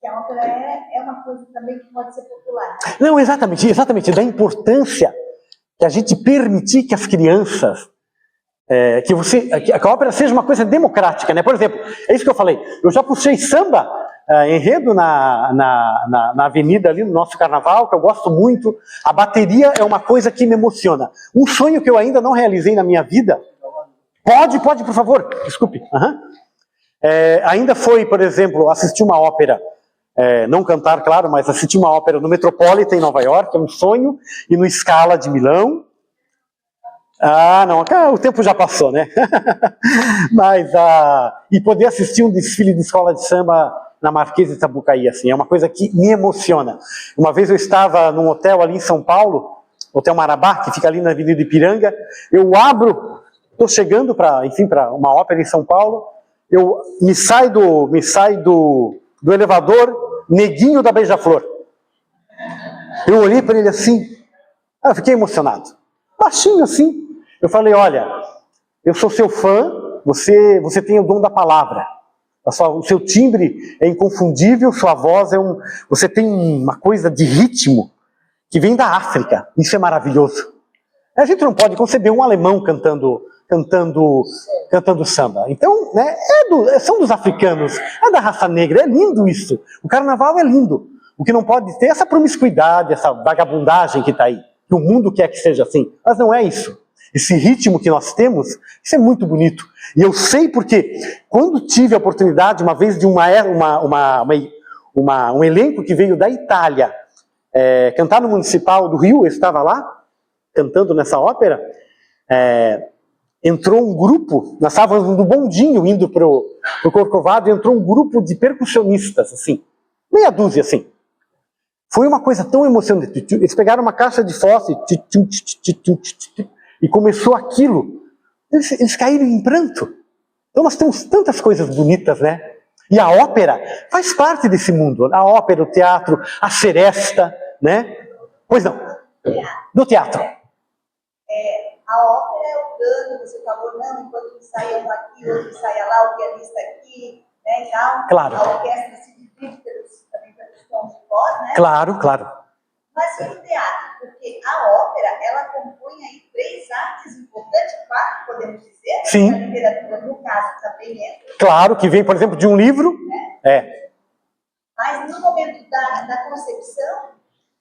Que a ópera é uma coisa também que pode ser popular. Não, exatamente, da importância que a gente permitir que as crianças que a ópera seja uma coisa democrática, né? Por exemplo, é isso que eu falei. Eu já puxei samba, enredo na avenida ali no nosso carnaval, que eu gosto muito. A bateria é uma coisa que me emociona. Um sonho que eu ainda não realizei na minha vida. Pode, por favor. Desculpe. Ainda foi, por exemplo, assistir uma ópera. Não cantar, claro, mas assistir uma ópera no Metropolitan em Nova York, é um sonho. E no Scala de Milão. Não, o tempo já passou, né? Mas, e poder assistir um desfile de escola de samba na Marquesa de Sapucaí, assim, é uma coisa que me emociona. Uma vez eu estava num hotel ali em São Paulo, Hotel Marabá, que fica ali na Avenida Ipiranga, eu abro, estou chegando para uma ópera em São Paulo, eu me sai do elevador, Neguinho da Beija-Flor. Eu olhei para ele assim, eu fiquei emocionado. Baixinho assim. Eu falei, olha, eu sou seu fã, você tem o dom da palavra. O seu timbre é inconfundível, sua voz você tem uma coisa de ritmo que vem da África. Isso é maravilhoso. A gente não pode conceber um alemão cantando samba. Então, né, são dos africanos, é da raça negra, é lindo isso. O carnaval é lindo. O que não pode ter é essa promiscuidade, essa vagabundagem que está aí. Que o mundo quer que seja assim. Mas não é isso. Esse ritmo que nós temos, isso é muito bonito. E eu sei porque, quando tive a oportunidade, uma vez, de um elenco que veio da Itália, cantar no Municipal do Rio, eu estava lá, cantando nessa ópera, entrou um grupo, nós estávamos no bondinho, indo para o Corcovado, entrou um grupo de percussionistas, assim, meia dúzia, assim. Foi uma coisa tão emocionante. Eles pegaram uma caixa de fósforo e começou aquilo. Eles caíram em pranto. Então nós temos tantas coisas bonitas, né? E a ópera faz parte desse mundo. A ópera, o teatro, a seresta, né? Pois não. Do teatro. A ópera é o canto, você falou, não, enquanto ensaia um aqui, outro ensaia lá, o pianista aqui, né, e tal. Claro. A orquestra se divide também pelos tons de voz, né? Claro. Mas e o teatro? Porque a ópera, ela compõe aí 3 artes importantes, 4, podemos dizer. Sim. A literatura, no caso, também entra. Claro, que vem, por exemplo, de um livro. Mas no momento da concepção,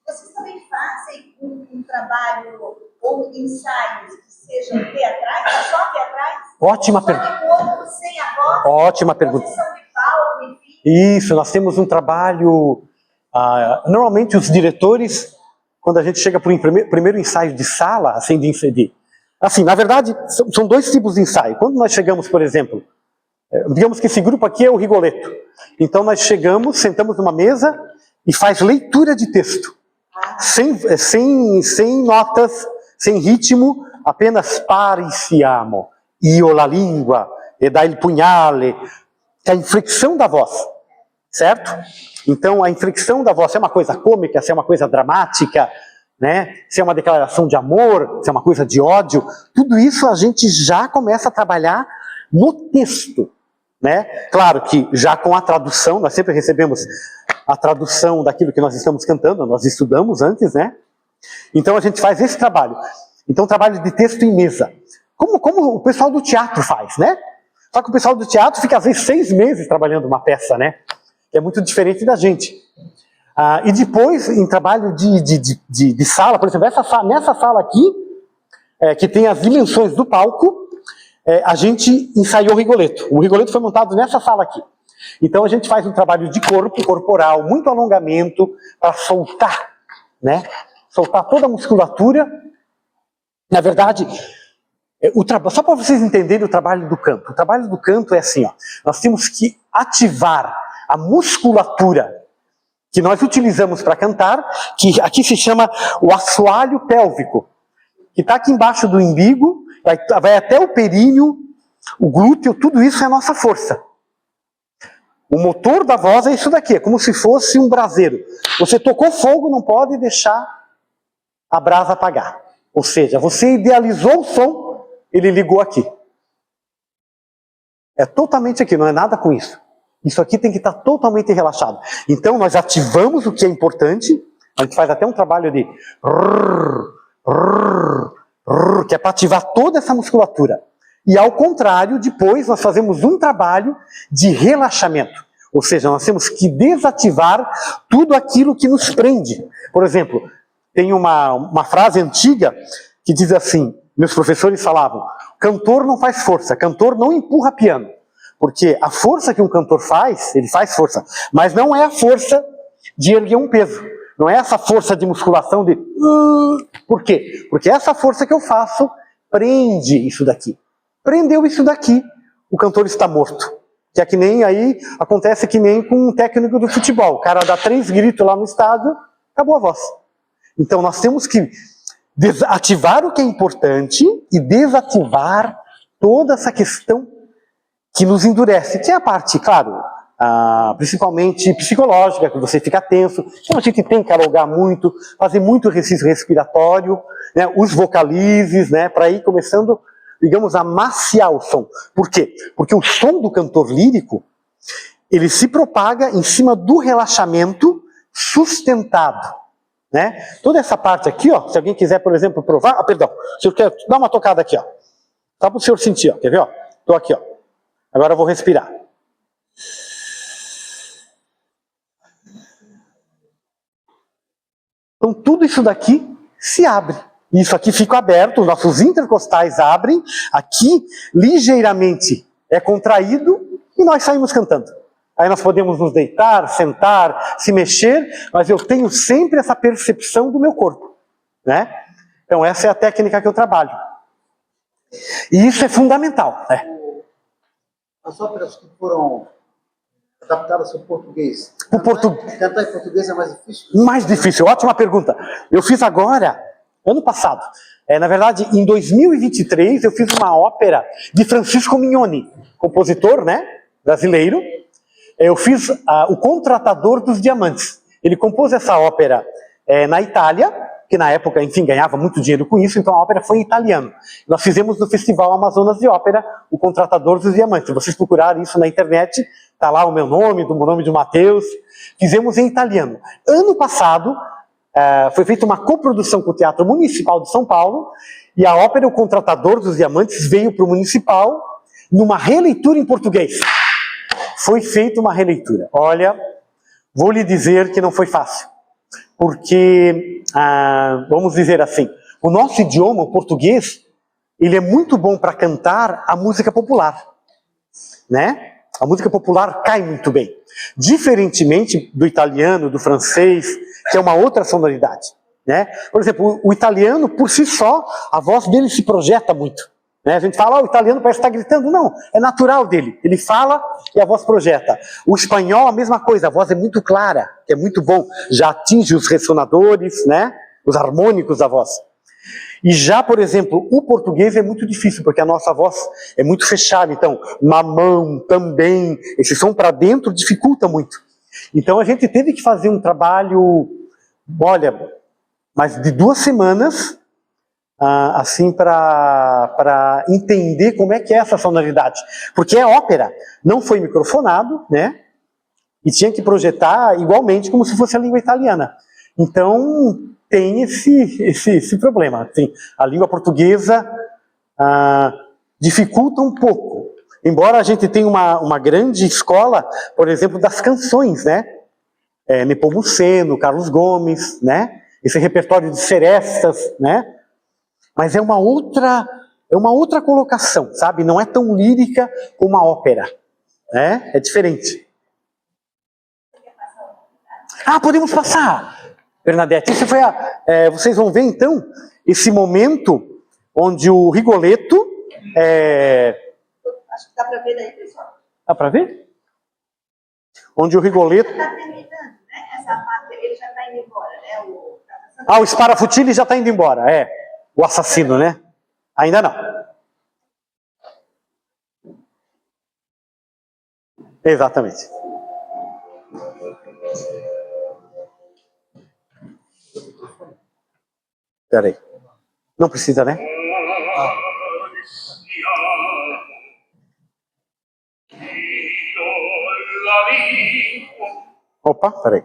vocês também fazem um trabalho ou ensaios que sejam teatrais, só teatrais? Ótima pergunta. Só de corpo, sem a voz? Ótima pergunta. Posição de palco, enfim. Isso, nós temos um trabalho... normalmente os diretores, quando a gente chega para o primeiro ensaio de sala, assim, na verdade, são 2 tipos de ensaio. Quando nós chegamos, por exemplo, digamos que esse grupo aqui é o Rigoletto. Então nós chegamos, sentamos numa mesa e faz leitura de texto. Sem notas, sem ritmo, apenas parisiamo, io la lingua, e dà il pugnale, que é a inflexão da voz, certo? Então a inflexão da voz, se é uma coisa cômica, se é uma coisa dramática, né? Se é uma declaração de amor, se é uma coisa de ódio, tudo isso a gente já começa a trabalhar no texto, né? Claro que já com a tradução, nós sempre recebemos a tradução daquilo que nós estamos cantando, nós estudamos antes, né? Então a gente faz esse trabalho. Então trabalho de texto em mesa. Como o pessoal do teatro faz, né? Só que o pessoal do teatro fica às vezes 6 meses trabalhando uma peça, né? Que é muito diferente da gente. E depois, em trabalho de sala, por exemplo, nessa sala aqui, que tem as dimensões do palco, a gente ensaiou o Rigoletto. O Rigoletto foi montado nessa sala aqui. Então a gente faz um trabalho de corpo, corporal, muito alongamento, para soltar, né? Soltar toda a musculatura. Na verdade, só para vocês entenderem o trabalho do canto. O trabalho do canto é assim, ó, nós temos que ativar a musculatura que nós utilizamos para cantar, que aqui se chama o assoalho pélvico, que está aqui embaixo do umbigo, vai até o períneo, o glúteo, tudo isso é a nossa força. O motor da voz é isso daqui, é como se fosse um braseiro. Você tocou fogo, não pode deixar a brasa apagar. Ou seja, você idealizou o som, ele ligou aqui. É totalmente aqui, não é nada com isso. Isso aqui tem que estar totalmente relaxado. Então nós ativamos o que é importante, a gente faz até um trabalho de que é para ativar toda essa musculatura. E ao contrário, depois nós fazemos um trabalho de relaxamento. Ou seja, nós temos que desativar tudo aquilo que nos prende. Por exemplo, tem uma frase antiga que diz assim, meus professores falavam, cantor não faz força, cantor não empurra piano. Porque a força que um cantor faz, ele faz força, mas não é a força de erguer um peso. Não é essa força de musculação de... Por quê? Porque essa força que eu faço prende isso daqui. Prendeu isso daqui, o cantor está morto. Que é que nem aí, acontece que nem com um técnico do futebol. O cara dá 3 gritos lá no estádio, acabou a voz. Então nós temos que desativar o que é importante e desativar toda essa questão que nos endurece. Que é a parte, claro, principalmente psicológica, que você fica tenso. Então a gente tem que alongar muito, fazer muito exercício respiratório, né, os vocalizes, né, para ir começando, digamos, a maciar o som. Por quê? Porque o som do cantor lírico, ele se propaga em cima do relaxamento sustentado. Né? Toda essa parte aqui, ó, se alguém quiser, por exemplo, provar... perdão, se eu quero dar uma tocada aqui, ó. Só para o senhor sentir, ó. Quer ver? Ó? Tô aqui, ó. Agora eu vou respirar. Então tudo isso daqui se abre. Isso aqui fica aberto, os nossos intercostais abrem, aqui ligeiramente é contraído e nós saímos cantando. Aí nós podemos nos deitar, sentar, se mexer, mas eu tenho sempre essa percepção do meu corpo. Né? Então essa é a técnica que eu trabalho. E isso é fundamental. Né? As óperas que foram adaptadas ao português. Cantar em português é mais difícil? Mais difícil, ótima pergunta. Eu fiz agora, ano passado, na verdade em 2023 eu fiz uma ópera de Francisco Mignoni, compositor, né, brasileiro. Eu fiz O Contratador dos Diamantes. Ele compôs essa ópera na Itália, que na época, enfim, ganhava muito dinheiro com isso, então a ópera foi em italiano. Nós fizemos no Festival Amazonas de Ópera O Contratador dos Diamantes. Se vocês procurarem isso na internet, está lá o meu nome, do nome de Mateus. Fizemos em italiano. Ano passado, foi feita uma coprodução com o Teatro Municipal de São Paulo, e a ópera O Contratador dos Diamantes veio para o Municipal numa releitura em português. Foi feita uma releitura. Olha, vou lhe dizer que não foi fácil. Porque, vamos dizer assim, o nosso idioma, o português, ele é muito bom para cantar a música popular. Né? A música popular cai muito bem. Diferentemente do italiano, do francês, que é uma outra sonoridade. Né? Por exemplo, o italiano, por si só, a voz dele se projeta muito. Né? A gente fala, o italiano parece estar gritando. Não, é natural dele. Ele fala e a voz projeta. O espanhol, a mesma coisa, a voz é muito clara, que é muito bom. Já atinge os ressonadores, né? Os harmônicos da voz. E já, por exemplo, o português é muito difícil, porque a nossa voz é muito fechada. Então, mamão, também, esse som para dentro dificulta muito. Então a gente teve que fazer um trabalho, olha, mais de 2 semanas, assim, para entender como é que é essa sonoridade. Porque é ópera, não foi microfonado, né? E tinha que projetar igualmente como se fosse a língua italiana. Então, tem esse problema. Assim, a língua portuguesa dificulta um pouco. Embora a gente tenha uma grande escola, por exemplo, das canções, né? Nepomuceno, Carlos Gomes, né? Esse repertório de serestas, né? Mas é uma outra colocação, sabe? Não é tão lírica como a ópera, né? É diferente. Podemos passar, Bernadette. Isso foi vocês vão ver então esse momento onde o Rigoletto Acho que dá para ver daí, pessoal. Dá para ver? Onde o Rigoletto... Está terminando, né? Essa parte, ele já está indo embora, né? O Sparafutile já está indo embora, o assassino, né? Ainda não. Exatamente. Espera aí. Não precisa, né? Opa, espera aí.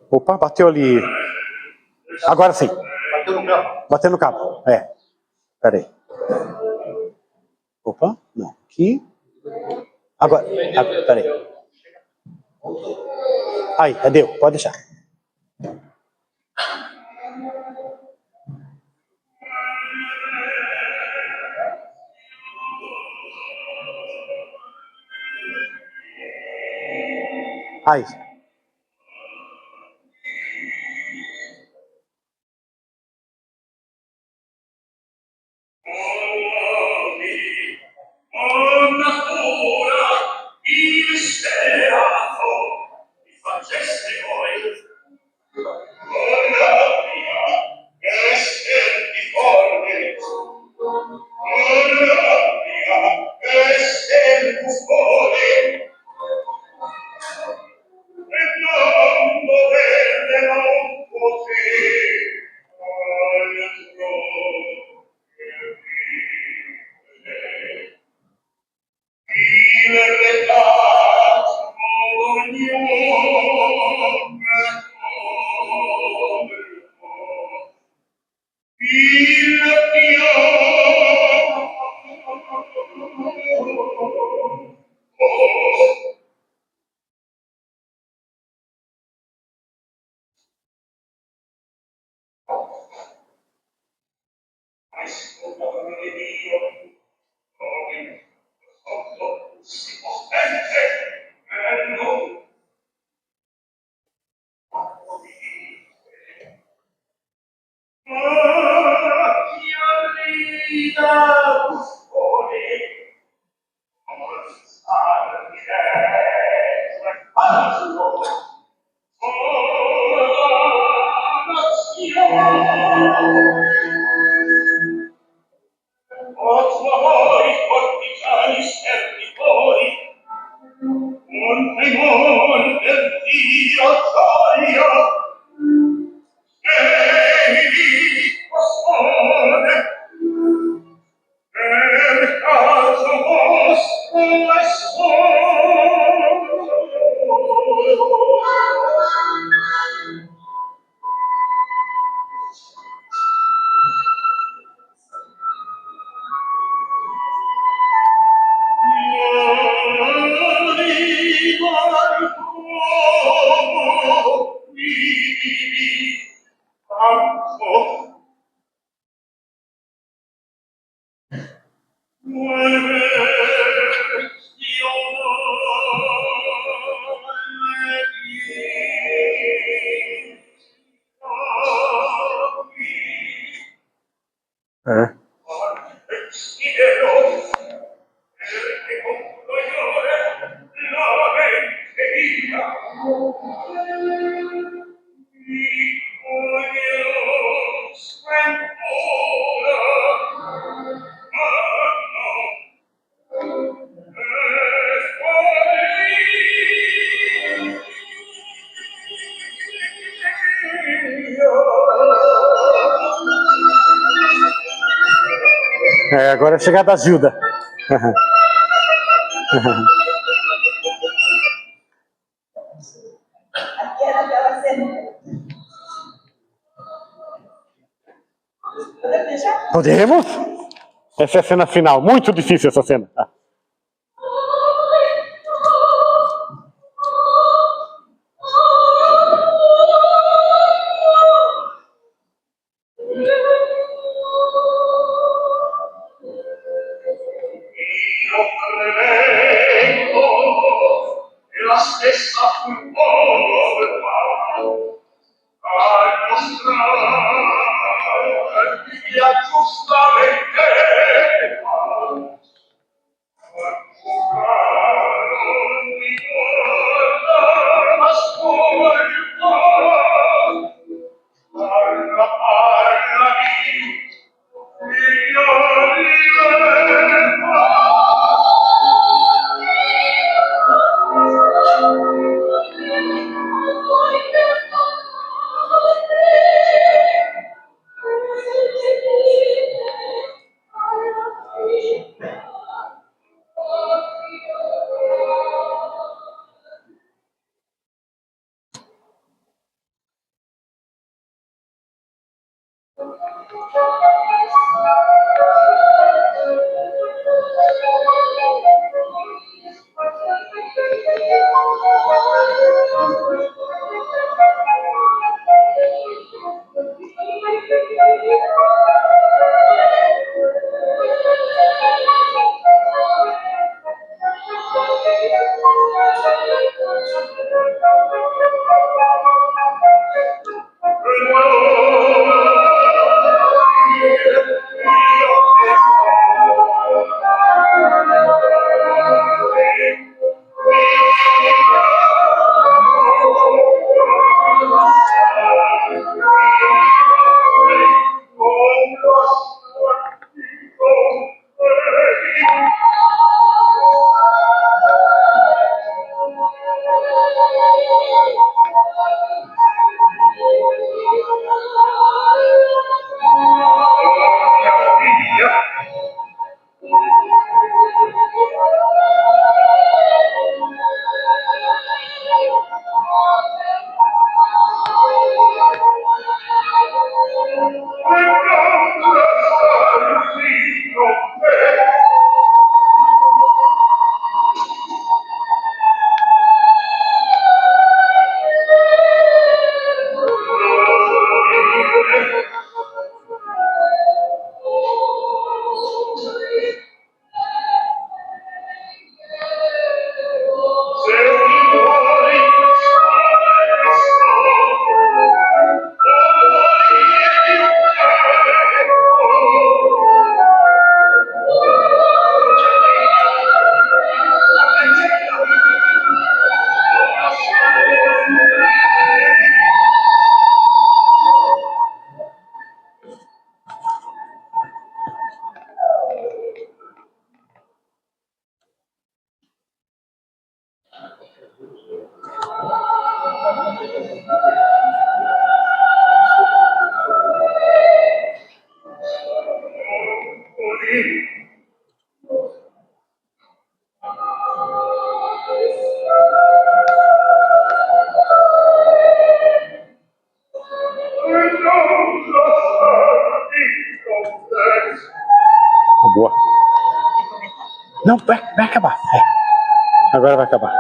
Opa, bateu ali. Agora sim. Bateu no cabo. Bateu no cabo. É. Peraí. Opa, não. Aqui. Agora. Peraí. Aí, deu. Pode deixar. Aí. Agora é a chegada da Gilda. Podemos? Essa é a cena final. Muito difícil essa cena. Boa. Não, vai acabar. É. Agora vai acabar.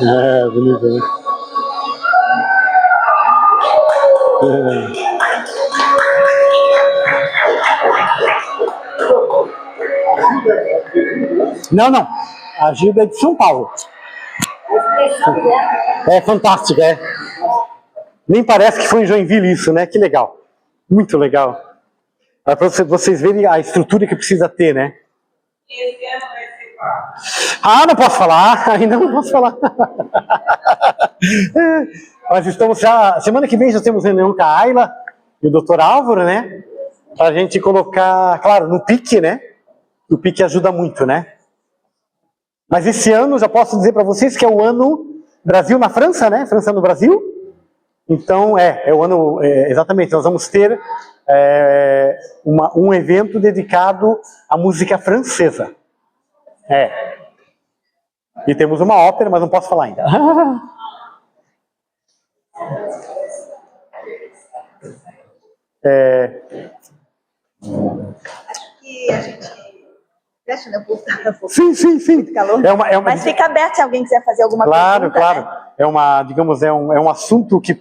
É, bonito, né? Não, não. A Gilda é de São Paulo. É fantástica, é. Nem parece que foi em Joinville isso, né? Que legal. Muito legal. Para vocês verem a estrutura que precisa ter, né? Esse ano vai ser qual? Ah, não posso falar. Ainda não posso falar. Mas estamos já... Semana que vem já temos reunião com a Ayla e o Dr. Álvaro, né? Pra gente colocar, claro, no PIC, né? O PIC ajuda muito, né? Mas esse ano, já posso dizer para vocês que é o ano Brasil na França, né? França no Brasil. Então, é o ano, exatamente, nós vamos ter um evento dedicado à música francesa. E temos uma ópera, mas não posso falar ainda. Acho que a gente... Deixa eu voltar. Sim. Calor. Mas fica aberto se alguém quiser fazer alguma pergunta. Claro. Né? Digamos, é um assunto que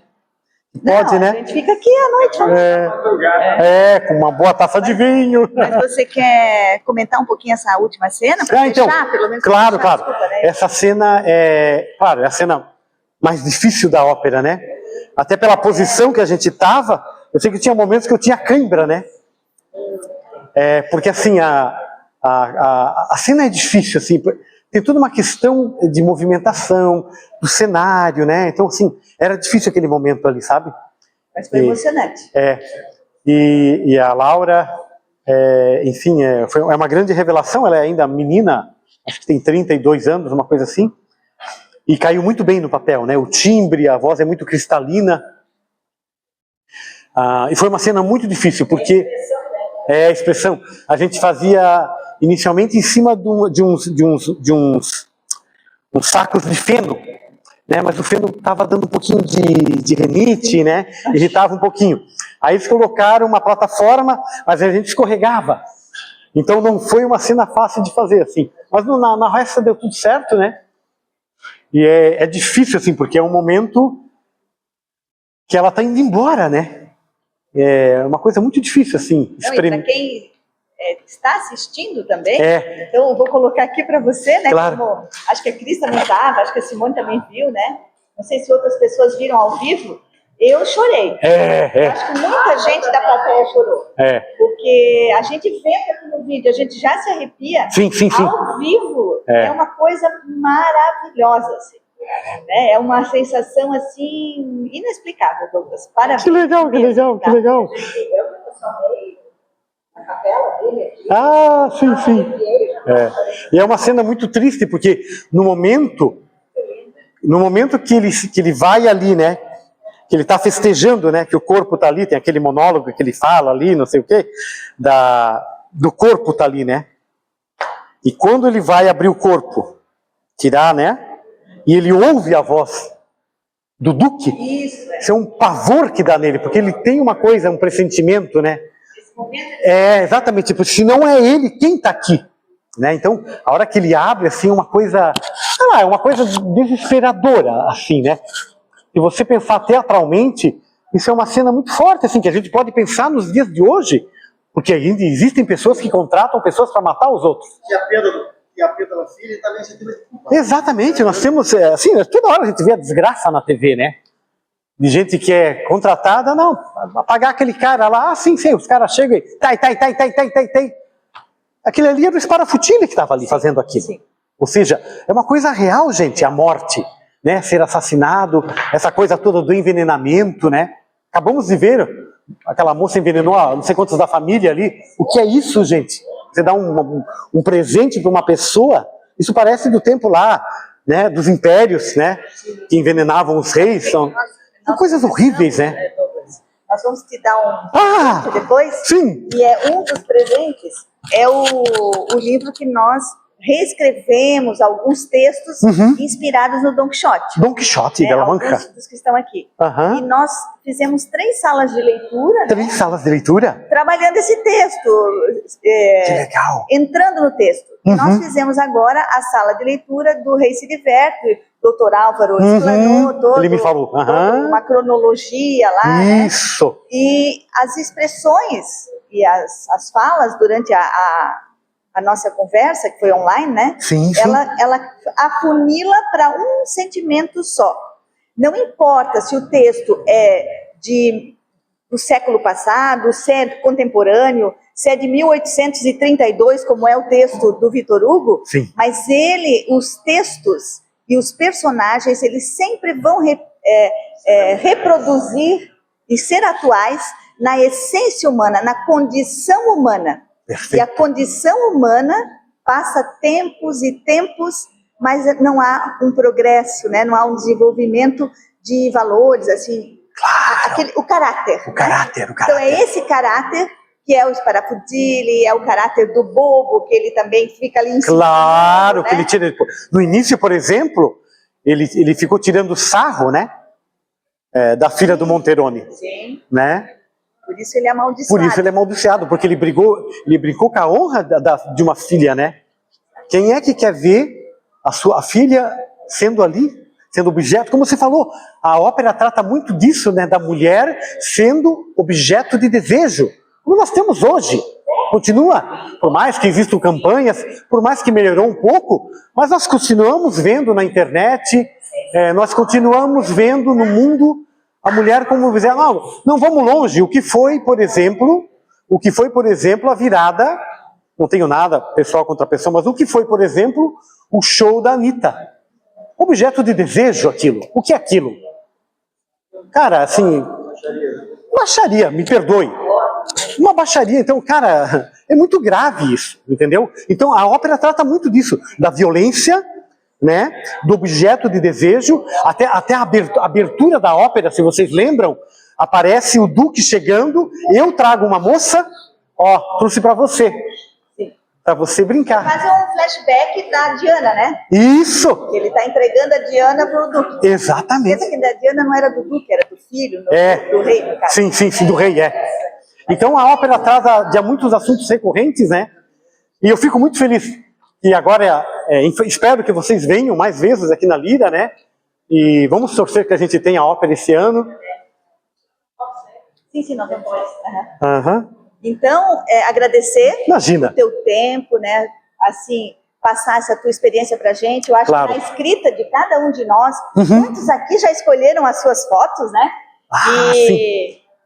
Pode, Não, né? a gente fica aqui à noite falando. Com uma boa taça de vinho. Mas você quer comentar um pouquinho essa última cena? Para então, fechar, pelo menos? Claro, fechar, claro. Desculpa, né? Essa cena é a cena mais difícil da ópera, né? Até pela posição que a gente estava, eu sei que tinha momentos que eu tinha cãibra, né? Porque assim, a cena é difícil, assim, tem toda uma questão de movimentação, do cenário, né? Então, assim, era difícil aquele momento ali, sabe? Mas foi emocionante. E a Laura, enfim, é uma grande revelação, ela é ainda menina, acho que tem 32 anos, uma coisa assim, e caiu muito bem no papel, né? O timbre, a voz é muito cristalina. E foi uma cena muito difícil, porque a expressão, a gente fazia inicialmente em cima de uns sacos de feno, né? Mas o feno estava dando um pouquinho de rinite, né? Irritava um pouquinho. Aí eles colocaram uma plataforma, mas a gente escorregava. Então não foi uma cena fácil de fazer, assim. Mas na resta deu tudo certo, né? E é difícil, assim, porque é um momento que ela está indo embora, né? É uma coisa muito difícil, assim. Não, e para quem está assistindo também, então eu vou colocar aqui para você, né? Claro. Como, acho que a Cris também estava, acho que a Simone também viu, né? Não sei se outras pessoas viram ao vivo. Eu chorei. Acho que muita gente da plateia chorou. Porque a gente vê aqui no vídeo, a gente já se arrepia. Sim. Ao vivo é uma coisa maravilhosa, assim. É uma sensação, assim, inexplicável, Douglas. Parabéns. Que legal. Eu emocionei na capela dele aqui. Sim. E é uma cena muito triste, porque no momento que ele vai ali, né? Que ele está festejando, né? Que o corpo está ali, tem aquele monólogo que ele fala ali, não sei o quê, do corpo está ali, né? E quando ele vai abrir o corpo, tirar, né? E ele ouve a voz do Duque, isso é um pavor que dá nele, porque ele tem uma coisa, um pressentimento, né? Exatamente, porque se não é ele, quem está aqui? Né? Então, a hora que ele abre, assim, uma coisa, sei lá, é uma coisa desesperadora, assim, né? Se você pensar teatralmente, isso é uma cena muito forte, assim, que a gente pode pensar nos dias de hoje, porque ainda existem pessoas que contratam pessoas para matar os outros. E a perda da filha e também sentimento de culpa. Exatamente, nós temos, assim, toda hora a gente vê a desgraça na TV, né? De gente que é contratada, não, apagar aquele cara lá, sim, os caras chegam e tai. Aquele ali era o Sparafutile que estava ali fazendo aquilo. Sim. Ou seja, é uma coisa real, gente, a morte, né? Ser assassinado, essa coisa toda do envenenamento, né? Acabamos de ver, aquela moça envenenou não sei quantos da família ali. O que é isso, gente? Você dá um presente para uma pessoa, isso parece do tempo lá, né? Dos impérios, né? Que envenenavam os reis, são coisas horríveis, né? Nós vamos te dar um presente depois. Sim. E um dos presentes é o livro que nós reescrevemos, alguns textos inspirados no Don Quixote. Don Quixote, de La Mancha. Alguns dos que estão aqui. E nós fizemos 3 salas de leitura. 3 salas de leitura? Trabalhando esse texto. Que legal. Entrando no texto. Nós fizemos agora a sala de leitura do Rei Siliverto, Dr. Álvaro explanou ele me falou. Uma cronologia lá. Isso. Né? E as expressões e as falas durante a nossa conversa, que foi online, né? Sim. Ela afunila para um sentimento só. Não importa se o texto é do século passado, se é contemporâneo, se é de 1832, como é o texto do Victor Hugo, mas os textos e os personagens, eles sempre vão reproduzir e ser atuais na essência humana, na condição humana. Perfeito. E a condição humana passa tempos e tempos, mas não há um progresso, né? Não há um desenvolvimento de valores, assim, claro. O caráter. O caráter. Então é esse caráter que é o Sparafutile, é o caráter do bobo, que ele também fica ali em cima. Claro, que ele tira. No início, por exemplo, ele ficou tirando sarro, né? Da filha do Monterone. Sim. Né? Por isso ele é amaldiçoado. Porque ele brincou com a honra de uma filha, né? Quem é que quer ver a sua filha sendo ali sendo objeto, como você falou, a ópera trata muito disso, né, da mulher sendo objeto de desejo, como nós temos hoje. Continua, por mais que existam campanhas, por mais que melhorou um pouco, mas nós continuamos vendo na internet, nós continuamos vendo no mundo a mulher como dizer, não vamos longe, o que foi, por exemplo, a virada, não tenho nada pessoal contra a pessoa, mas o que foi, por exemplo, o show da Anitta. Objeto de desejo aquilo. O que é aquilo? Cara, assim, baixaria, me perdoe. Uma baixaria, então, cara, é muito grave isso, entendeu? Então a ópera trata muito disso, da violência, né, do objeto de desejo, até a abertura da ópera, se vocês lembram, aparece o Duque chegando, eu trago uma moça, trouxe para você brincar. Faz um flashback da Diana, né? Isso! Que ele está entregando a Diana para o Duque. Exatamente. Pensa que a Diana não era do Duque, era do filho, do rei, no caso. Sim, do rei, Então a ópera trata de muitos assuntos recorrentes, né? E eu fico muito feliz. E agora, espero que vocês venham mais vezes aqui na Lira, né? E vamos torcer que a gente tenha a ópera esse ano. Sim, nós vamos. Então, agradecer o teu tempo, né? Assim, passar essa tua experiência pra gente. Eu acho que na escrita de cada um de nós, muitos aqui já escolheram as suas fotos, né?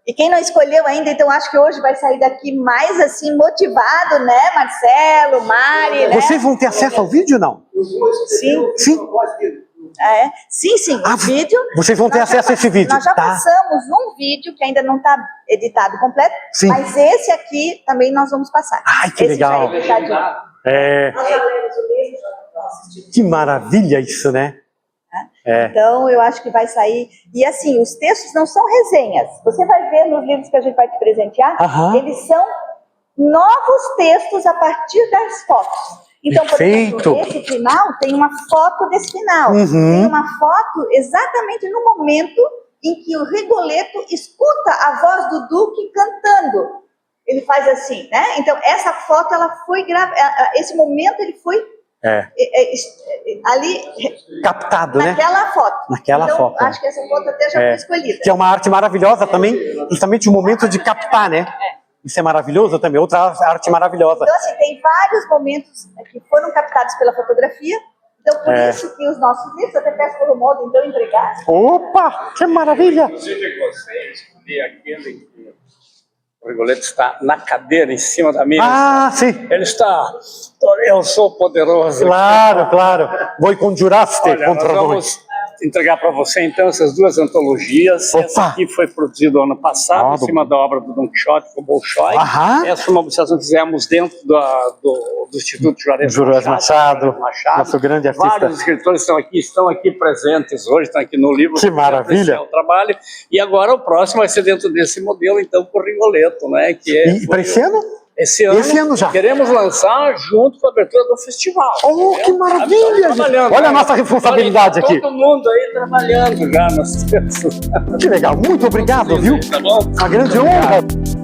E quem não escolheu ainda, então acho que hoje vai sair daqui mais assim, motivado, né, Marcelo, Mari, né? Vocês vão ter acesso ao vídeo, não? Sim. Sim, o vídeo. Vocês vão ter acesso a esse vídeo. Nós já passamos um vídeo que ainda não está editado completo, mas esse aqui também nós vamos passar. Ai, que legal. Que maravilha isso, né? Então, eu acho que vai sair. E assim, os textos não são resenhas. Você vai ver nos livros que a gente vai te presentear, eles são novos textos a partir das fotos. Então, por exemplo, esse final tem uma foto desse final. Tem uma foto exatamente no momento em que o Rigoletto escuta a voz do Duque cantando. Ele faz assim, né? Então, essa foto, ela foi esse momento, ele foi ali captado, naquela foto. Naquela foto. Acho que essa foto até já foi escolhida. Que é uma arte maravilhosa também, justamente o momento de captar, né? Isso é maravilhoso também, outra arte maravilhosa. Então, assim, tem vários momentos que foram captados pela fotografia. Então, por isso que os nossos livros, até peço para o Romualdo, então, entregar. Opa, que maravilha! Inclusive, você escolher aquele que o Rigoletto está na cadeira, em cima da mesa. Sim. Ele está... Eu sou poderoso. Claro. Voi congiuraste contra nós vamos entregar para você, então, essas duas antologias. Essa aqui foi produzida no ano passado, em cima da obra do Don Quixote, com o Bolshoi. Essa é uma observação que fizemos dentro do Instituto Juarez Machado. Nosso grande artista. Vários escritores estão aqui presentes hoje, estão aqui no livro. Que maravilha! O trabalho. E agora o próximo vai ser dentro desse modelo, então, por Rigoletto, né? E para esse ano? Esse ano já. Queremos lançar junto com a abertura do festival. Que maravilha! Olha a nossa responsabilidade aqui. Todo mundo aí trabalhando já nas pessoas. Que legal, muito obrigado, viu? Tá bom? Uma grande honra.